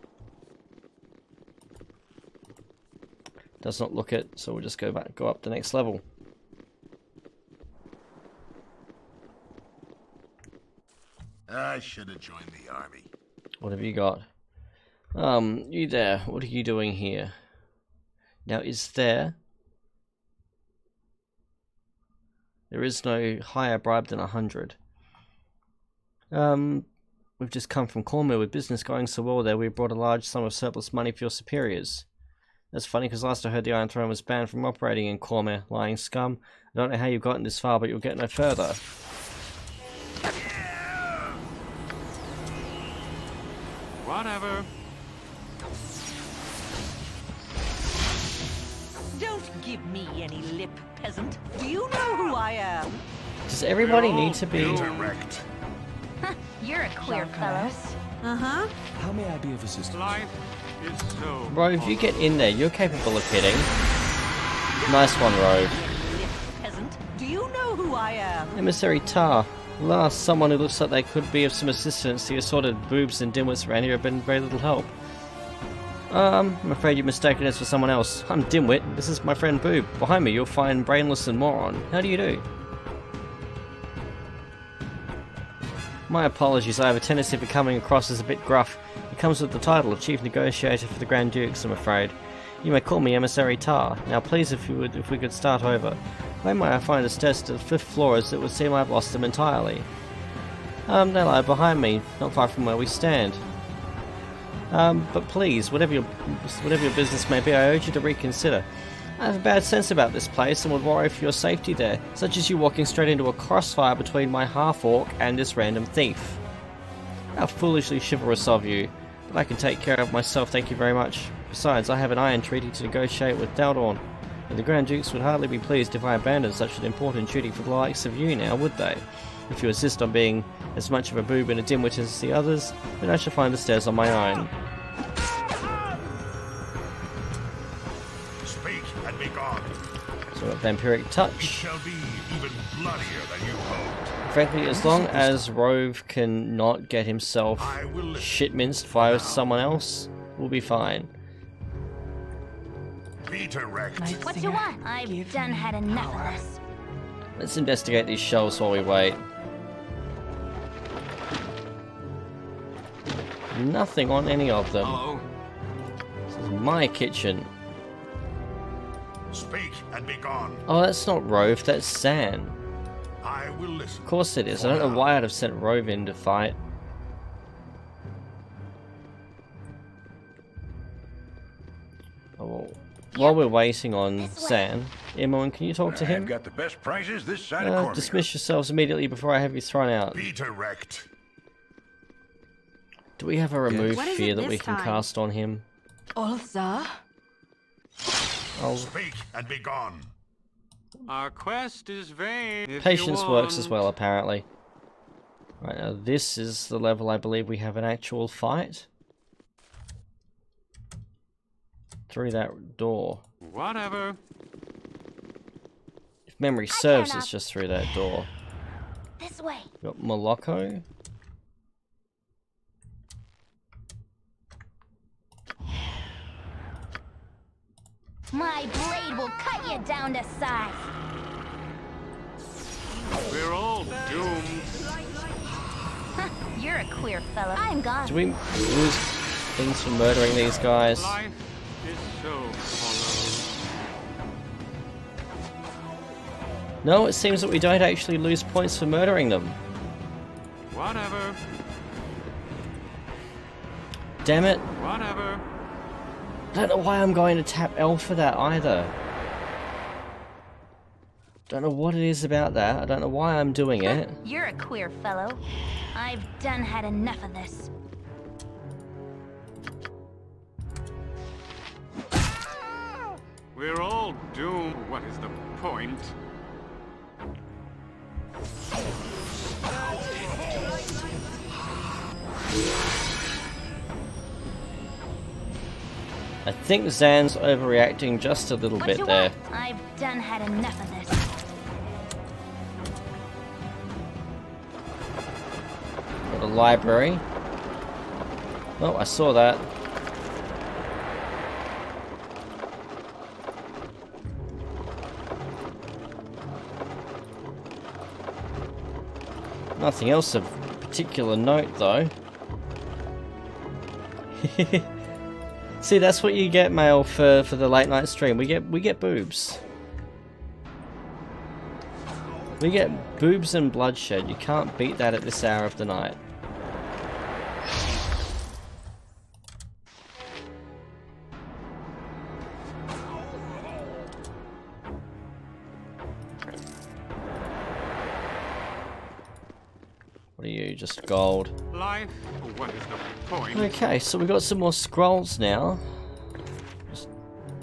A: Does not look it, so we'll just go up the next level.
C: I should have joined the army.
A: What have you got? You there. What are you doing here? Now, there is no higher bribe than 100. We've just come from Cornwall with business going so well there. We brought a large sum of surplus money for your superiors. That's funny, because last I heard the Iron Throne was banned from operating in Cornwall, lying scum. I don't know how you've gotten this far, but you'll get no further.
B: Whatever.
E: Don't give me any lip, peasant. Do you know who I am?
A: Does everybody need to be...
C: Direct.
D: You're a queer fellow.
E: Uh-huh.
F: How may I be of assistance?
B: Life is so.
A: Rhuobhe, you get in there. You're capable of hitting. Nice one, Rhuobhe.
E: Lip, peasant. Do you know who I am?
A: Emissary Tar. Last, someone who looks like they could be of some assistance. The assorted boobs and dimwits around here have been very little help. I'm afraid you've mistaken us for someone else. I'm Dimwit. This is my friend Boob. Behind me, you'll find Brainless and Moron. How do you do? My apologies, I have a tendency for coming across as a bit gruff. It comes with the title of Chief Negotiator for the Grand Dukes, I'm afraid. You may call me Emissary Tar. Now please, if we could start over. Where may I find the stairs to the 5th floor, as it would seem I've lost them entirely? They lie behind me, not far from where we stand. But please, whatever your business may be, I urge you to reconsider. I have a bad sense about this place and would worry for your safety there, such as you walking straight into a crossfire between my half-orc and this random thief. How foolishly chivalrous of you, but I can take care of myself, thank you very much. Besides, I have an iron treaty to negotiate with Baldur, and the Grand Dukes would hardly be pleased if I abandoned such an important duty for the likes of you now, would they? If you insist on being as much of a boob and a dimwit as the others, then I shall find the stairs on my own.
C: Speak and be gone.
A: So a vampiric touch.
C: It shall be even bloodier than you hoped.
A: Frankly, as long as Rhuobhe can not get himself shit-minced by someone else, we'll be fine.
C: Be direct.
D: What you want? I've done had enough of this.
A: Let's investigate these shelves while we wait. Nothing on any of them.
H: Hello?
A: This is my kitchen.
C: Speak and be gone.
A: Oh, that's not Rhuobhe, that's San.
C: I will listen.
A: Of course it is. I don't know why I'd have sent Rhuobhe in to fight. while we're waiting on Zan, Imoen, can you talk to him?
I: Got the best prices this side of Cormia.
A: Dismiss yourselves immediately before I have you thrown out.
G: Be direct.
A: Do we have a remove
J: What is
A: fear
J: it
A: that we
J: this
A: can
J: time?
A: cast on him?
E: Also?
A: Oh,
G: Speak and be gone.
B: Our quest is vain. if
A: patience
B: you
A: works as
B: want.
A: well, apparently. Right, now this is the level I believe we have an actual fight. Through that door.
B: Whatever.
A: If memory serves,
D: cannot.
A: it's just through that door.
D: This way.
A: Got Moloko.
D: My blade will cut you down to size.
B: We're all doomed.
D: You're a queer fellow. I'm gone.
A: Do we lose things for murdering these guys?
B: Life is so hollow.
A: No, it seems that we don't actually lose points for murdering them.
B: Whatever.
A: Damn it.
B: Whatever.
A: I don't know why I'm going to tap L for that either. Don't know what it is about that. I don't know why I'm doing it.
D: You're a queer fellow. I've done had enough of this.
B: We're all doomed. What is the point?
A: I think Zan's overreacting just a little
D: What
A: bit
D: you
A: there.
D: want? I've done had enough of this.
A: Got a library. Oh, I saw that. Nothing else of particular note, though. See, that's what you get, Mail, for the late night stream. We get boobs. We get boobs and bloodshed. You can't beat that at this hour of the night. What are you, just gold?
B: Life? What is the point?
A: Okay, so we've got some more scrolls now. Just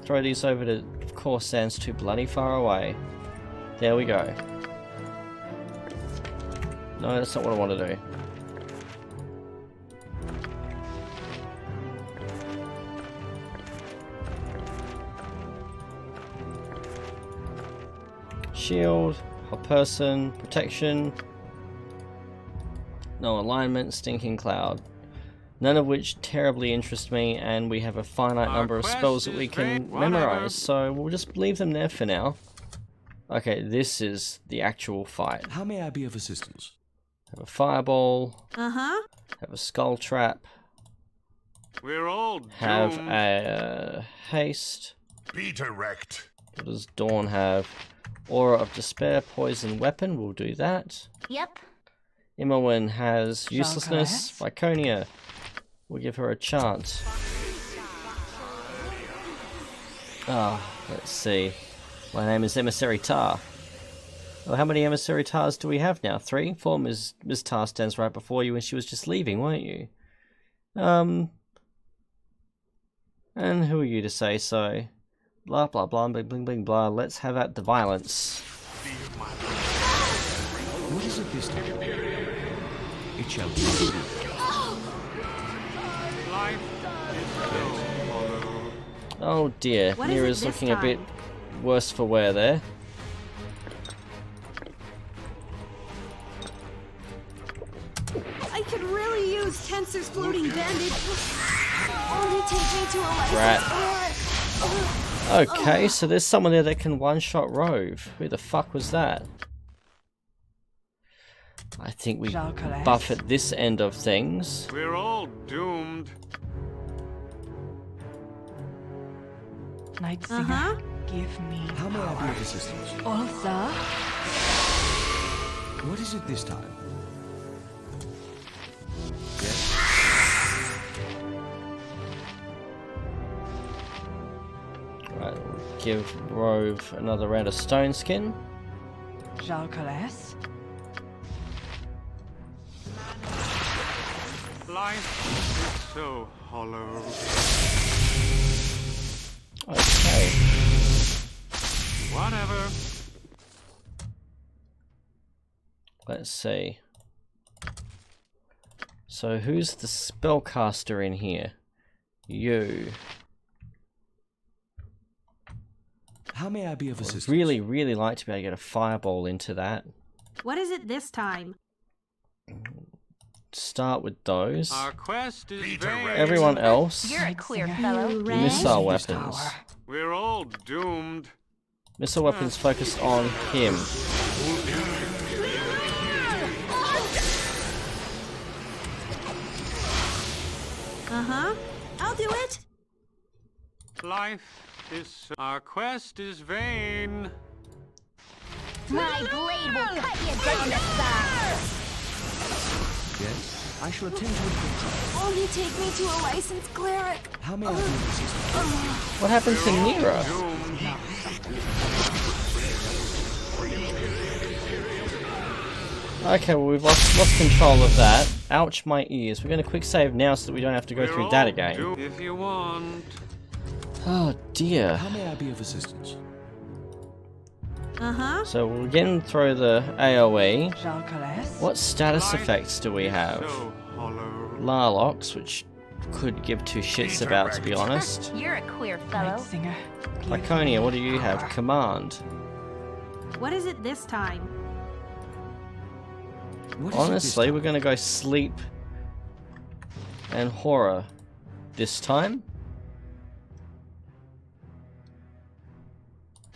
A: throw these over to, of course, Zan's too bloody far away. There we go. No, that's not what I want to do. Shield, hot person, protection. No alignment, stinking cloud. None of which terribly interest me, and we have a finite
B: Our
A: number of
B: quest
A: spells that
B: is
A: we can
B: vain. Whatever.
A: memorize, so we'll just leave them there for now. Okay, this is the actual fight.
F: How may I be of assistance?
A: Have a fireball,
J: Uh-huh.
A: have a skull trap,
B: We're all doomed.
A: have a haste.
G: Be direct.
A: What does Dawn have? Aura of Despair, poison weapon, we'll do that.
D: Yep.
A: Imoen has uselessness,
E: Jean-Claire?
A: Viconia. We'll give her a chance. Let's see. My name is Emissary Tar. Oh, how many Emissary Tars do we have now? 3? 4. Ms. Tar stands right before you and she was just leaving, weren't you? And who are you to say so? Blah blah blah, bling bling bling blah. Let's have at the violence.
F: What is it this time? It shall be.
B: Life is so hollow.
A: Oh dear,
J: What is it
A: Mira's
J: this
A: looking a bit
J: time?
A: worse for wear there.
J: I could really use Tensor's floating bandage. Only take me to a
A: Rat.
J: license.
A: Okay, so there's someone there that can one-shot Rhuobhe. Who the fuck was that? I think we
E: Jean-Claire?
A: buff at this end of things.
B: We're all doomed.
E: Night Singer,
J: Uh-huh.
E: give me
F: How may I be of assistance?
E: also.
F: What is it this time?
A: Right, we'll give Rhuobhe another round of stone skin.
E: Jalcales.
B: Life is so hollow.
A: Okay.
B: Whatever.
A: Let's see. So who's the spellcaster in here? You.
F: How may I be of assistance?
A: I'd really like to be able to get a fireball into that.
J: What is it this time?
A: Start with those.
B: Our quest is vain.
A: Everyone else,
D: You're a queer fellow.
J: You rang?
A: missile weapons.
B: We're all doomed.
A: Missile weapons focused on him.
J: Uh-huh. I'll do it.
B: Life is our quest is vain.
D: My blade will cut you down to size.
F: Yes, I shall attend to it.
J: Only take me to a licensed cleric.
F: How may I be of assistance?
A: What happened to Nira? Okay, well we've lost control of that. Ouch, my ears. We're going to quick save now so that we don't have to go through that again.
B: If you want.
A: Oh dear.
F: How may I be of assistance?
J: Uh-huh.
A: So we'll again throw the AoE.
E: Jalcales.
A: What status effects do we have?
B: So hollow.
A: Larlox, which could give two shits about, to be honest.
D: You're a queer fellow.
E: Singer.
A: Lyconia, what do you have? Command.
J: What is it this time?
F: What is
A: Honestly,
F: it
A: we're
F: this
A: gonna go sleep and horror this time.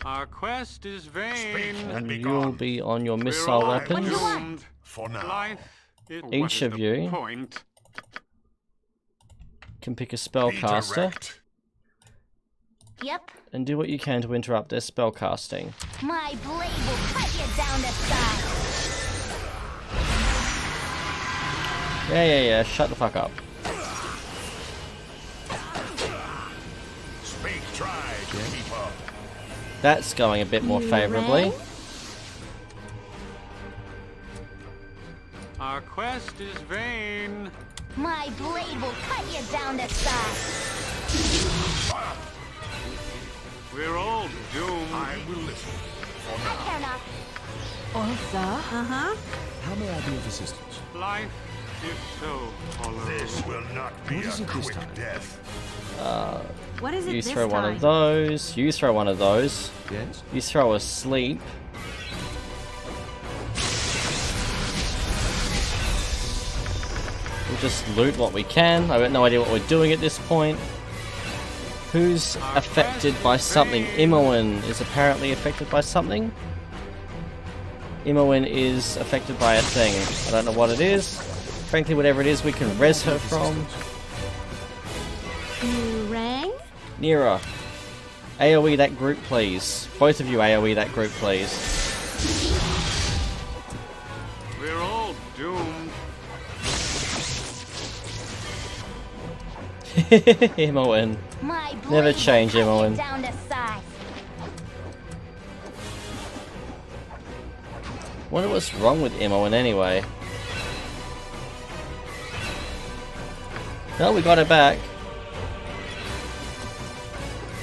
B: Our quest is vain.
A: And you'll be on your missile weapons.
B: Doomed.
G: For now.
B: Life is
A: Each
B: what is
A: of
B: the
A: you
B: point?
A: can pick a
G: Be
A: spellcaster
G: direct.
D: Yep.
A: and do what you can to interrupt their spellcasting.
D: My blade will cut you down to size.
A: Yeah, shut the fuck up.
G: Speak, try to keep up.
A: That's going a bit more favourably.
B: Our quest is vain.
D: My blade will cut you down to size.
B: We're all doomed.
G: I will listen. For
D: I
G: now.
D: care not.
E: Ulsa.
J: Uh-huh.
F: How may I be of assistance?
B: Life is so hollow.
G: This will not be
F: What is
G: a
F: it this
G: quick
F: time?
G: death.
J: What is it
A: You
J: this
A: throw
J: time?
A: one of those. You throw one of those.
F: Yes?
A: You throw a sleep. We'll just loot what we can. I've got no idea what we're doing at this point. Who's affected by something? Imoen is apparently affected by something. Imoen is affected by a thing. I don't know what it is. Frankly, whatever it is, we can res her from.
J: You rang?
A: Nira, AoE that group, please. Both of you AoE that group, please.
B: We're all doomed.
A: Imoen.
D: My blade
A: Never
D: will
A: change,
D: cut you
A: Imoen.
D: down to size.
A: Wonder what's wrong with Imoen anyway. No, we got her back.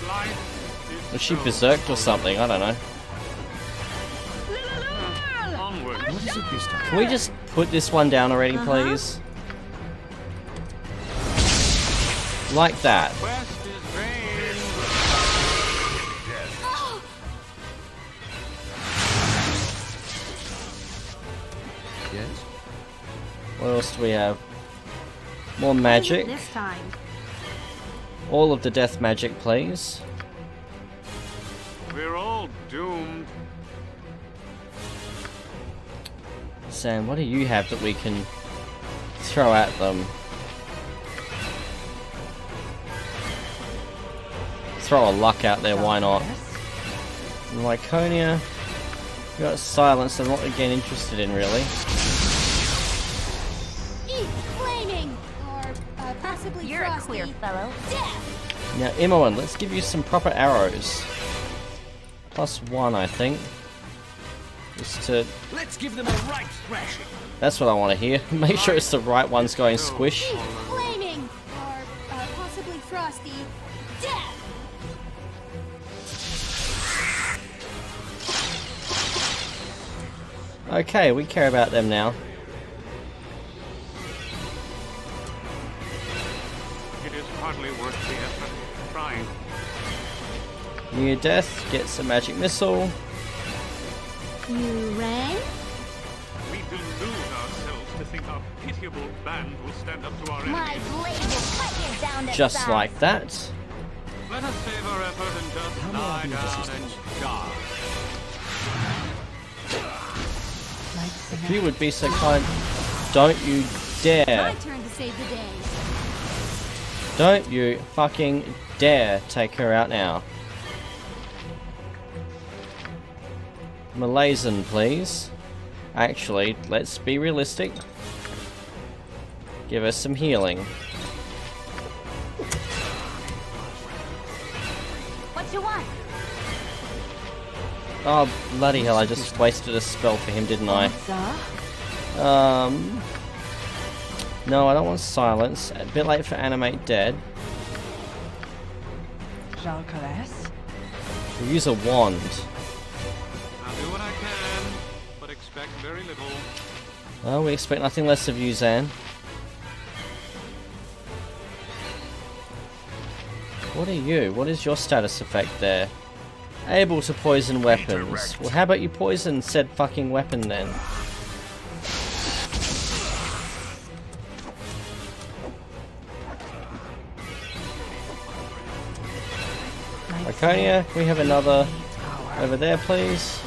B: Life is
A: Was she
B: so
A: berserked or something? I don't know.
B: onward.
F: What is it this time?
A: Can we just put this one down already, please? Like that.
B: Quest is vain.
F: Yes?
A: What else do we have? More
J: What is it
A: magic.
J: this time?
A: All of the death magic, please.
B: We're all doomed.
A: Sam, what do you have that we can throw at them? Throw a luck out there, why not? Lyconia. We got silence, I'm not again interested in really.
J: Eat flaming! Or possibly
D: You're a
J: frosty.
D: queer fellow.
J: Death!
A: Now, Imoen, let's give you some proper arrows. +1, I think. Just to...
F: Let's give them a right thrashing.
A: That's what I want to hear. Make sure it's the right ones going squish.
J: Flaming! Or possibly frosty. Death!
A: Okay, we care about them now.
B: It is hardly worth the effort. Trying.
A: Near death gets a magic missile.
J: You rang?
B: We delude ourselves to think our pitiable band will stand up to our
D: My
B: enemies.
D: blade will cut you down to
A: Just
D: size.
A: like that.
B: Let us save our effort and just lie down and die.
A: If you would be so kind, don't you dare.
J: My turn to save the day.
A: Don't you fucking dare take her out now. Malazan, please. Actually, let's be realistic. Give us some healing.
D: What you want?
A: Oh, bloody hell, I just wasted a spell for him, didn't I? No, I don't want silence. A bit late for animate dead. We'll use a wand.
B: I'll do what I can, but expect very little.
A: Well, we expect nothing less of you, Zan. What are you? What is your status effect there? Able to poison weapons. Well, how about you poison said fucking weapon then? Iconia, can we have another over there, please?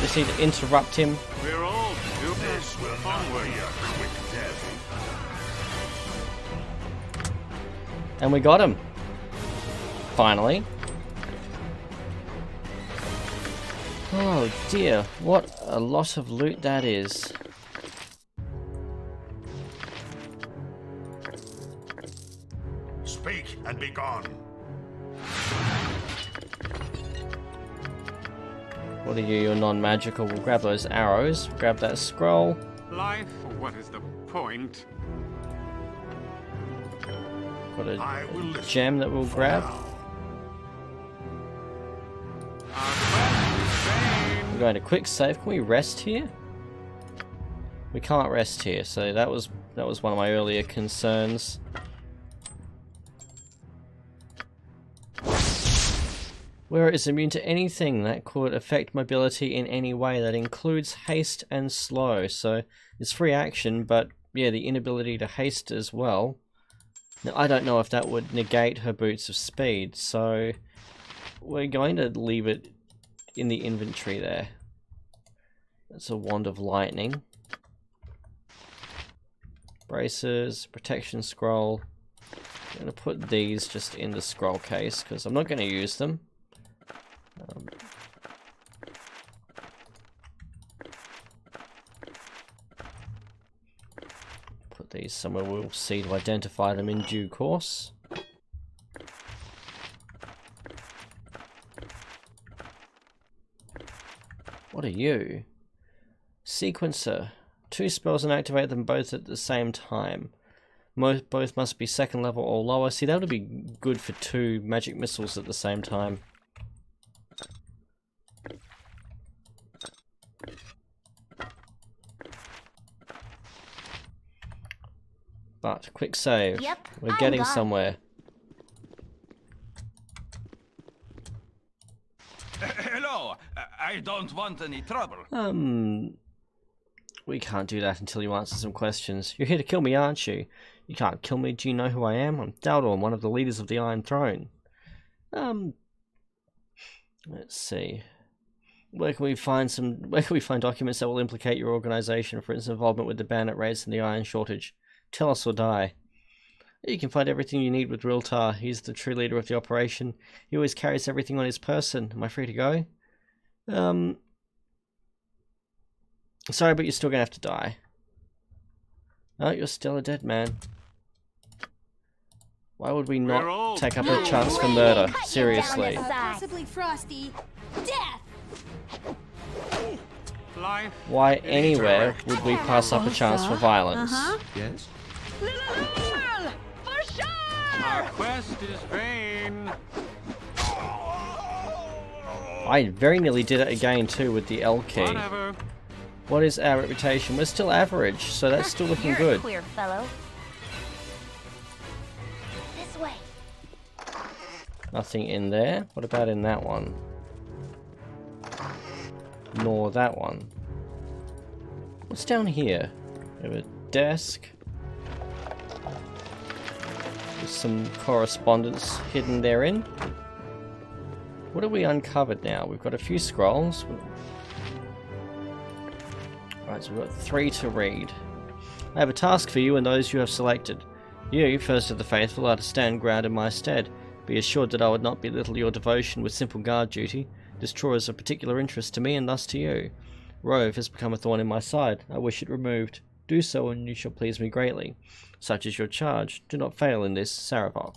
A: Just need to interrupt him.
B: We're all doomed.
C: This will not
B: Onward.
C: be a quick death.
A: And we got him. Finally. Oh dear, what a lot of loot that is.
C: Speak and be gone.
A: What are you? You're non-magical. We'll grab those arrows. Grab that scroll.
B: Life, what is the point?
A: Got
C: I will
A: a
C: listen
A: gem that we'll grab.
B: Our quest is vain.
A: We're going to quick save. Can we rest here? We can't rest here, so that was one of my earlier concerns. Where it is immune to anything that could affect mobility in any way. That includes haste and slow. So it's free action, but yeah, the inability to haste as well. Now, I don't know if that would negate her boots of speed, so we're going to leave it in the inventory there. That's a wand of lightning. Braces, protection scroll. I'm going to put these just in the scroll case because I'm not going to use them. Put these somewhere we'll see to identify them in due course. What are you? Sequencer. 2 spells and activate them both at the same time. Both must be 2nd level or lower. See, that would be good for 2 magic missiles at the same time. But, quick save.
D: Yep,
A: We're
D: I'm
A: getting
D: gone.
A: somewhere.
F: Hello. I don't want any trouble.
A: We can't do that until you answer some questions. You're here to kill me, aren't you? You can't kill me. Do you know who I am? I'm Baldur, one of the leaders of the Iron Throne. Let's see. Where can we find documents that will implicate your organization for its involvement with the bandit raids and the iron shortage? Tell us or die. You can find everything you need with Rhuobhe. He's the true leader of the operation. He always carries everything on his person. Am I free to go? Sorry, but you're still gonna have to die. No, you're still a dead man. Why would we
B: We're all
A: not take up a
B: doomed.
A: chance for murder? Seriously.
J: Possibly frosty. Death!
B: Life
A: Why
B: is
A: anywhere
B: direct.
A: would we pass up a chance for violence?
F: Yes?
B: Our quest is vain.
A: I very nearly did it again too with the L key.
B: Whatever.
A: What is our reputation? We're still average, so that's still looking
D: You're
A: good.
D: a queer fellow. This way.
A: Nothing in there. What about in that one? Nor that one. What's down here? We have a desk. There's some correspondence hidden therein. What have we uncovered now? We've got a few scrolls. Right, so we've got 3 to read. I have a task for you and those you have selected. You, first of the faithful, are to stand ground in my stead. Be assured that I would not belittle your devotion with simple guard duty. This chore is of particular interest to me and thus to you. Rhuobhe has become a thorn in my side. I wish it removed. Do so and you shall please me greatly. Such is your charge. Do not fail in this, Sarevok.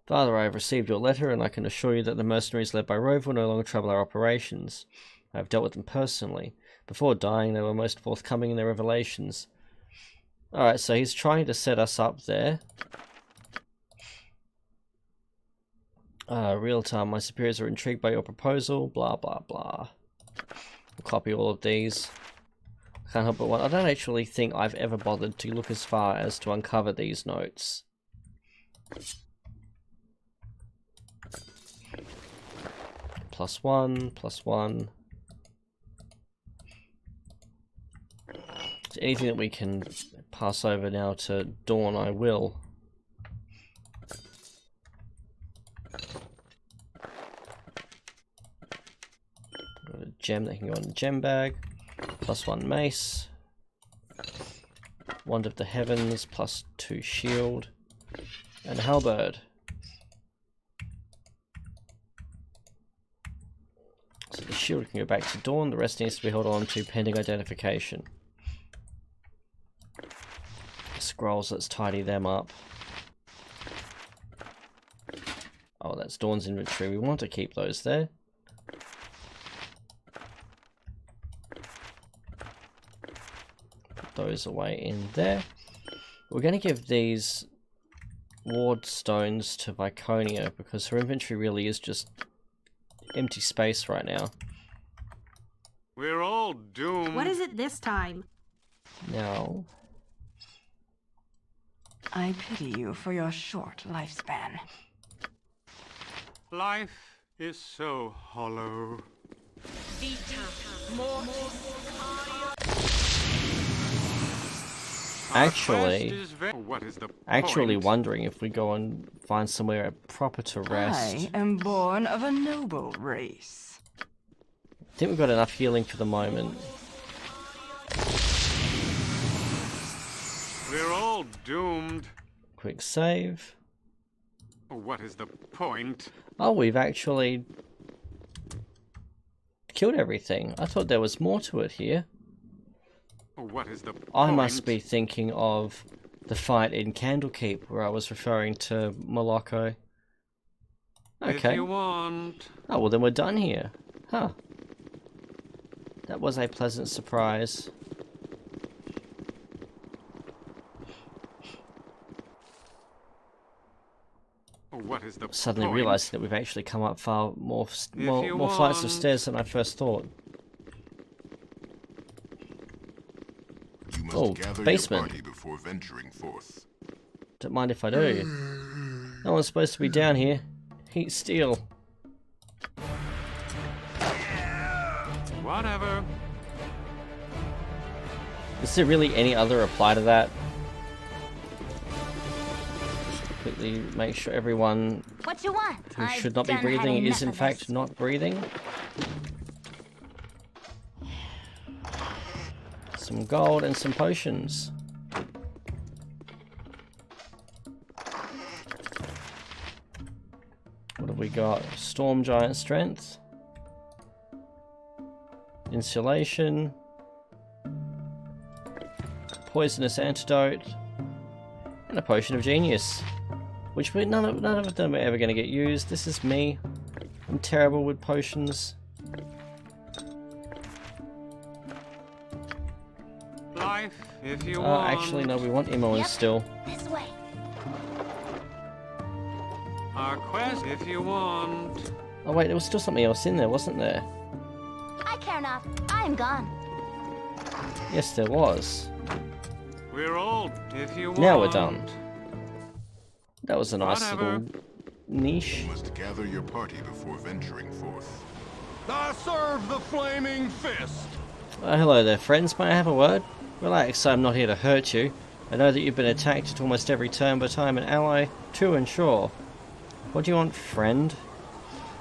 A: Father, I have received your letter, and I can assure you that the mercenaries led by Rhuobhe will no longer trouble our operations. I have dealt with them personally. Before dying, they were most forthcoming in their revelations. Alright, so he's trying to set us up there. Real time, my superiors are intrigued by your proposal, blah blah blah. We'll copy all of these. Can't help but one. I don't actually think I've ever bothered to look as far as to uncover these notes. +1, +1. So anything that we can pass over now to Dawn, I will. Got a gem that can go in the gem bag. +1 mace. Wand of the Heavens, +2 shield. And halberd. So the shield can go back to Dawn, the rest needs to be held on to pending identification. Scrolls, let's tidy them up. Oh, that's Dawn's inventory, we want to keep those there. Put those away in there. We're going to give these ward stones to Viconia because her inventory really is just empty space right now.
B: We're all doomed.
J: What is it this time?
A: Now,
E: I pity you for your short lifespan.
B: Life is so hollow.
A: actually
B: What is the point?
A: wondering if we go and find somewhere proper to rest.
E: I am born of a noble race.
A: I think we've got enough healing for the moment.
B: We're all doomed.
A: Quick save.
B: What is the point?
A: Oh, we've actually killed everything. I thought there was more to it here.
B: What is the point?
A: I must be thinking of the fight in Candlekeep where I was referring to Moloko.
B: If
A: Okay.
B: you want.
A: Oh, well then we're done here. Huh. That was a pleasant surprise.
B: What is the
A: Suddenly
B: point?
A: realising that we've actually come up far more
B: you
A: flights of
B: want.
A: stairs than I first thought.
G: You must
A: Oh,
G: gather
A: basement.
G: your party before venturing forth.
A: Don't mind if I do. No one's supposed to be down here. Heat steel.
B: Whatever.
A: Is there really any other reply to that? Quickly make sure everyone
D: What you want?
A: who
D: I've
A: should not be
D: done
A: breathing
D: having
A: is in
D: enough of
A: fact
D: this.
A: not breathing. Some gold and some potions. What have we got? Storm Giant Strength. Insulation. poisonous antidote, and a potion of genius, which none of them are ever going to get used. This is me. I'm terrible with potions.
B: Life, if you want.
A: Actually, no, we want Imoen still.
D: This way.
B: Our quest, if you want.
A: Oh wait, there was still something else in there, wasn't there?
D: I care not. I am gone.
A: Yes, there was.
B: We're old, if you want.
A: Now we're done. That was a nice
B: Whatever.
A: little niche.
G: You must gather your party before venturing forth.
I: I serve the flaming fist.
A: Hello there, friends. May I have a word? Relax, I'm not here to hurt you. I know that you've been attacked at almost every turn, but I'm an ally, true and sure. What do you want, friend?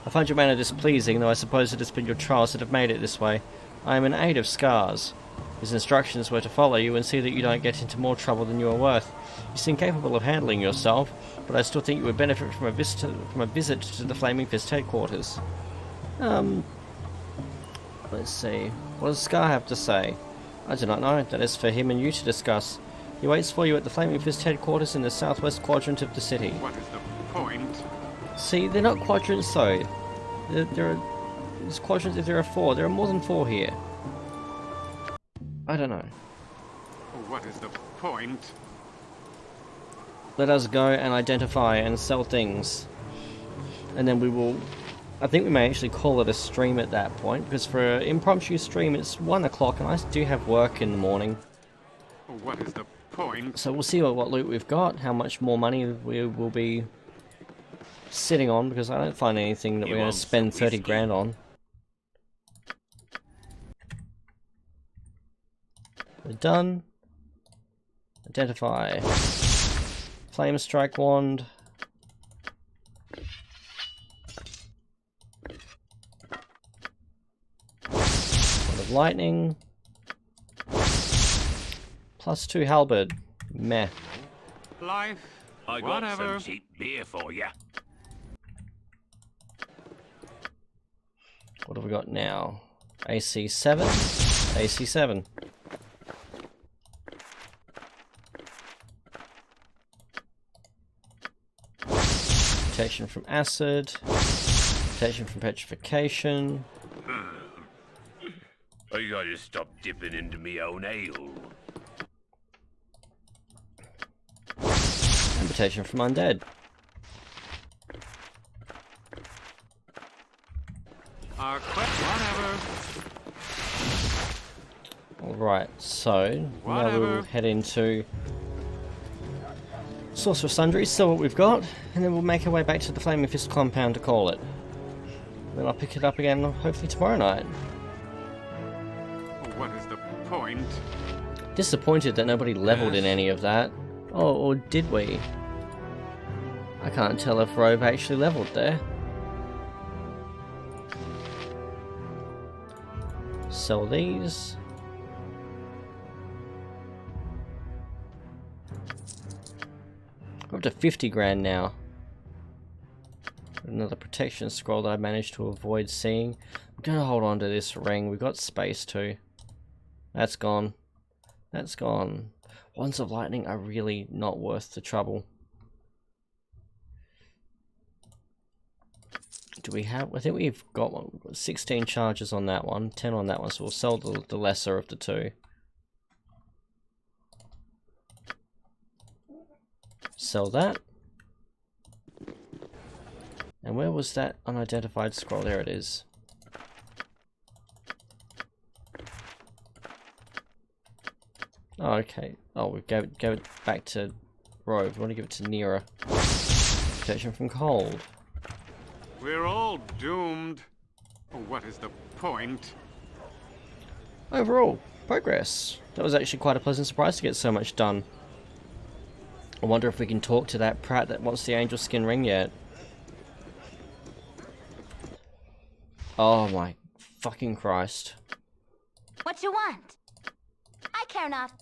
A: I find your manner displeasing, though I suppose it has been your trials that have made it this way. I am an aide of Scars. His instructions were to follow you and see that you don't get into more trouble than you are worth. You seem capable of handling yourself, but I still think you would benefit from a visit to the Flaming Fist headquarters. Let's see. What does Scar have to say? I do not know. That is for him and you to discuss. He waits for you at the Flaming Fist headquarters in the southwest quadrant of the city.
B: What is the point?
A: See, they're not quadrants though. There's quadrants if there are 4. There are more than 4 here. I don't know.
B: What is the point?
A: Let us go and identify and sell things. And then we will... I think we may actually call it a stream at that point, because for an impromptu stream it's 1 o'clock and I do have work in the morning.
B: What is the point?
A: So we'll see what loot we've got, how much more money we will be sitting on, because I don't find anything that we're going to spend 30 grand on. We're done. Identify. Flame Strike Wand. Wand of Lightning. +2 Halberd. Meh.
B: Life,
C: I got
B: whatever.
C: some cheap beer for you.
A: What have we got now? AC 7? AC 7. Protection from acid. Protection from petrification.
C: I gotta stop dipping into me own ale.
A: And protection from undead.
B: Our quest, whatever.
A: Alright, so now
B: Whatever.
A: we'll head into Sorcerer Sundry, sell what we've got, and then we'll make our way back to the Flaming Fist compound to call it. Then I'll pick it up again hopefully tomorrow night.
B: What is the point?
A: Disappointed that nobody leveled in any of that. Oh, or did we? I can't tell if Rhuobhe actually leveled there. Sell these. We're up to 50 grand now. Another protection scroll that I managed to avoid seeing. I'm gonna hold on to this ring. We've got space too. That's gone. That's gone. Wands of Lightning are really not worth the trouble. Do we have... I think we've got one. We've got 16 charges on that one, 10 on that one, so we'll sell the lesser of the two. Sell that. And where was that unidentified scroll? There it is. Oh, okay. Oh, we gave it back to Rhuobhe. We want to give it to Nira. Protection from cold.
B: We're all doomed. What is the point?
A: Overall, progress. That was actually quite a pleasant surprise to get so much done. I wonder if we can talk to that Pratt that wants the angel skin ring yet. Oh my fucking Christ.
D: What you want? I care not.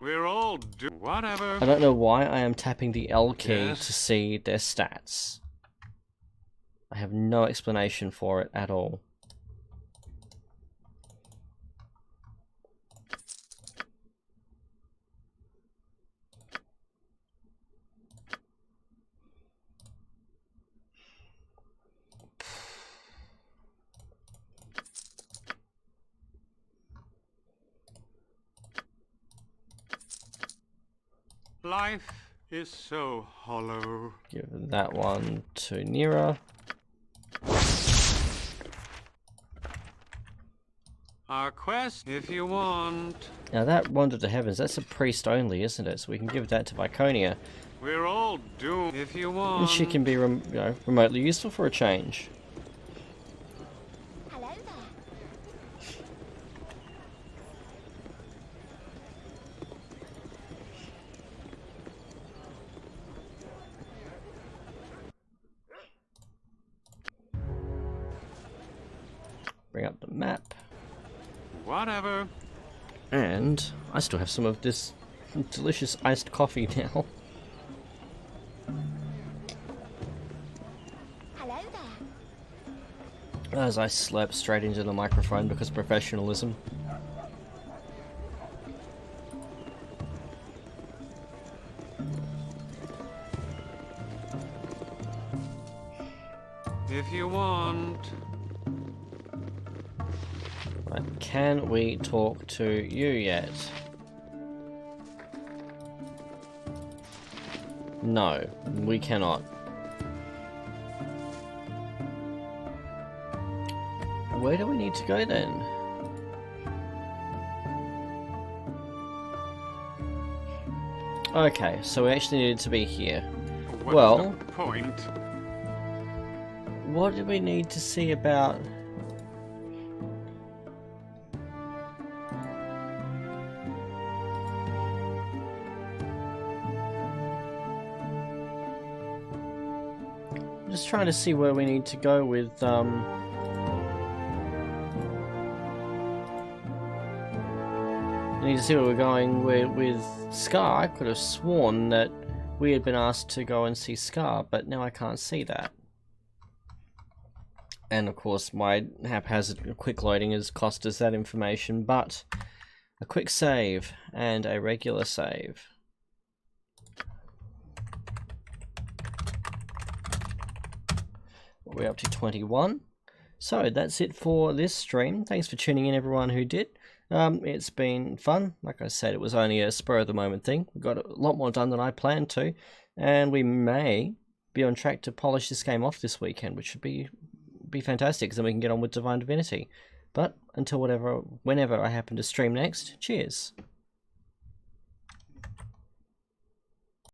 B: We're all doomed. Whatever.
A: I don't know why I am tapping the L key
B: Yes.
A: to see their stats. I have no explanation for it at all.
B: Life is so hollow.
A: Give that one to Nira.
B: Our quest, if you want.
A: Now that Wand of the Heavens, that's a priest only, isn't it? So we can give that to Viconia.
B: We're all doomed, if you want.
A: And she can be remotely useful for a change.
D: Hello there.
A: Bring up the map.
B: Whatever.
A: And I still have some of this delicious iced coffee now.
D: Hello there.
A: As I slurp straight into the microphone because professionalism.
B: If you want.
A: Right, can we talk to you yet? No, we cannot. Where do we need to go then? Okay, so we actually needed to be here.
B: What's
A: Well,
B: the point?
A: what do we need to see about... Just trying to see where we need to go with, I need to see where we're going with Scar. I could have sworn that we had been asked to go and see Scar, but now I can't see that. And of course my haphazard quick loading has cost us that information, but a quick save and a regular save. We're up to 21. So that's it for this stream. Thanks for tuning in, everyone who did. It's been fun. Like I said, it was only a spur of the moment thing. We got a lot more done than I planned to, and we may be on track to polish this game off this weekend, which should be fantastic, because then we can get on with Divine Divinity. But until whenever I happen to stream next, cheers.